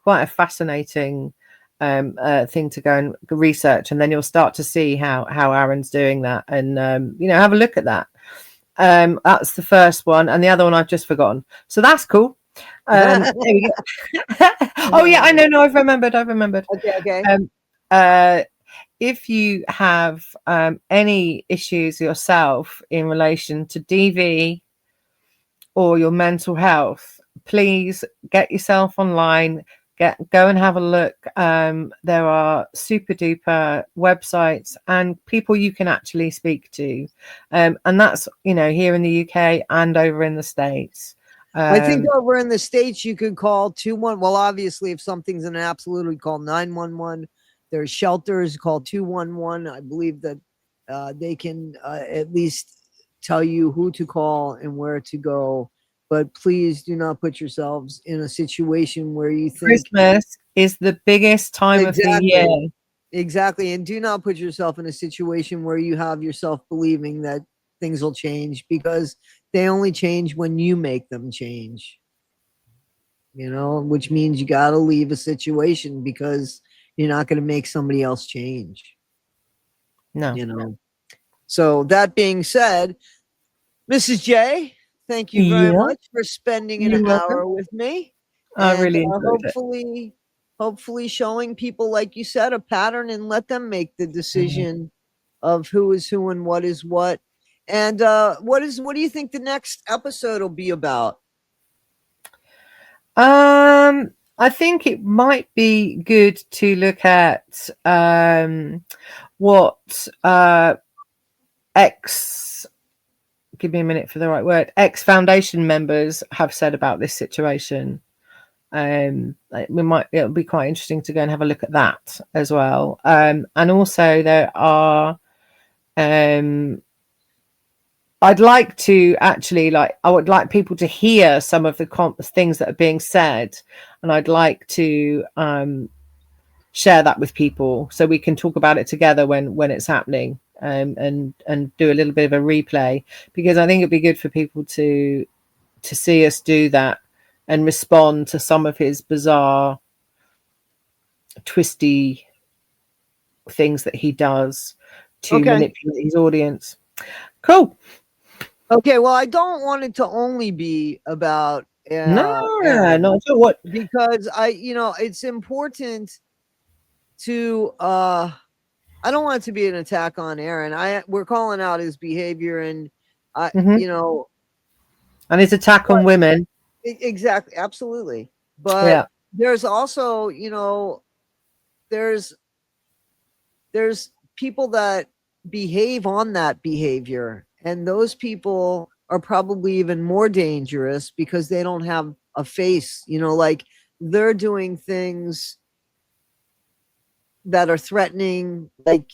quite a fascinating thing to go and research, and then you'll start to see how Aaron's doing that, and you know, have a look at that. That's the first one, and the other one I've just forgotten. So that's cool. There we go. Oh yeah, I know. No, I've remembered. Okay. If you have any issues yourself in relation to DV or your mental health, please get yourself online. Go and have a look. There are super duper websites and people you can actually speak to, and that's, you know, here in the UK and over in the States. I think over in the States you could call 211. Well, obviously, if something's an absolute, we call 911. There's shelters called 211. I believe that they can at least tell you who to call and where to go. But please do not put yourselves in a situation where you think Christmas is the biggest time of the year. Exactly. And do not put yourself in a situation where you have yourself believing that things will change, because they only change when you make them change. You know, which means you got to leave a situation because you're not going to make somebody else change. No. You know. So that being said, Mrs. J, thank you very much for spending an hour with me. I really enjoyed it. Hopefully showing people, like you said, a pattern and let them make the decision of who is who and what is what. And what do you think the next episode will be about? I think it might be good to look at what give me a minute for the right word, ex foundation members have said about this situation. It'll be quite interesting to go and have a look at that as well. And also there are I'd like to actually, I would like people to hear some of the things that are being said, and I'd like to share that with people so we can talk about it together when it's happening, and do a little bit of a replay, because I think it'd be good for people to see us do that and respond to some of his bizarre, twisty things that he does to manipulate his audience. Cool. Okay, well, I don't want it to only be about Aaron, not at all. What? Because it's important to I don't want it to be an attack on Aaron. We're calling out his behavior, and and his attack on women. Exactly, absolutely. But there's also, there's people that behave on that behavior, and those people are probably even more dangerous because they don't have a face, like they're doing things that are threatening, like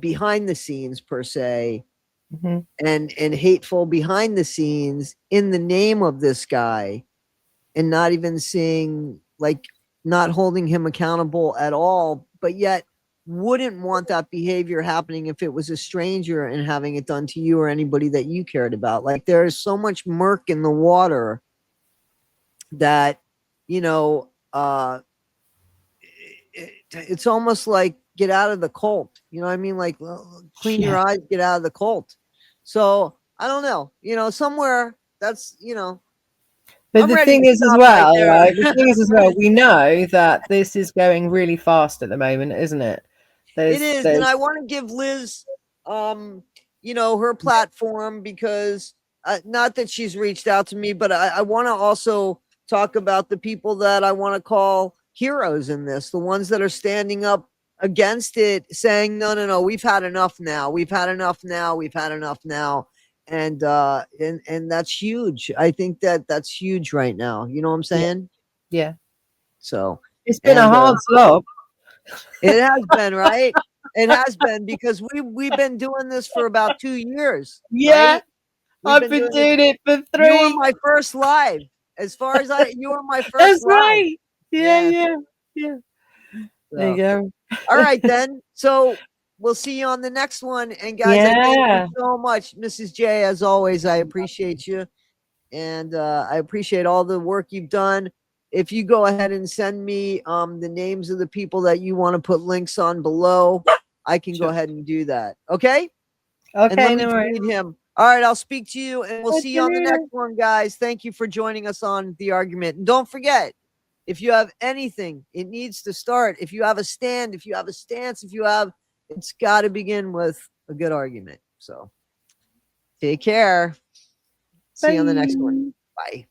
behind the scenes per se, and hateful behind the scenes in the name of this guy, and not even seeing, like, not holding him accountable at all, but yet wouldn't want that behavior happening if it was a stranger and having it done to you or anybody that you cared about. Like, there's so much murk in the water that, it's almost like get out of the cult. You know what I mean? Like, clean your eyes, get out of the cult. So I don't know, somewhere that's, But the thing is as well, right? The thing is as well, we know that this is going really fast at the moment, isn't it? It is, and I want to give Liz, her platform, because not that she's reached out to me, but I want to also talk about the people that I want to call heroes in this, the ones that are standing up against it, saying, no, we've had enough now. We've had enough now. We've had enough now. And that's huge. I think that's huge right now. You know what I'm saying? Yeah. So it's been a hard slog. It has been, right? It has been, because we've been doing this for about 2 years. Yeah. Right? I've been doing it for 3. You were my first live. As far as you were my first That's live. right. Yeah. So, there you go. All right, then. So we'll see you on the next one. And guys, I thank you so much, Mrs. J. As always, I appreciate you. And I appreciate all the work you've done. If you go ahead and send me the names of the people that you want to put links on below, I can go ahead and do that. Okay? Okay, and let me feed him. All right, I'll speak to you, and we'll see you on the next one, guys. Thank you for joining us on The Argument. And don't forget, if you have anything, it needs to start. If you have a stand, if you have a stance, it's got to begin with a good argument. So take care. See you on the next one. Bye.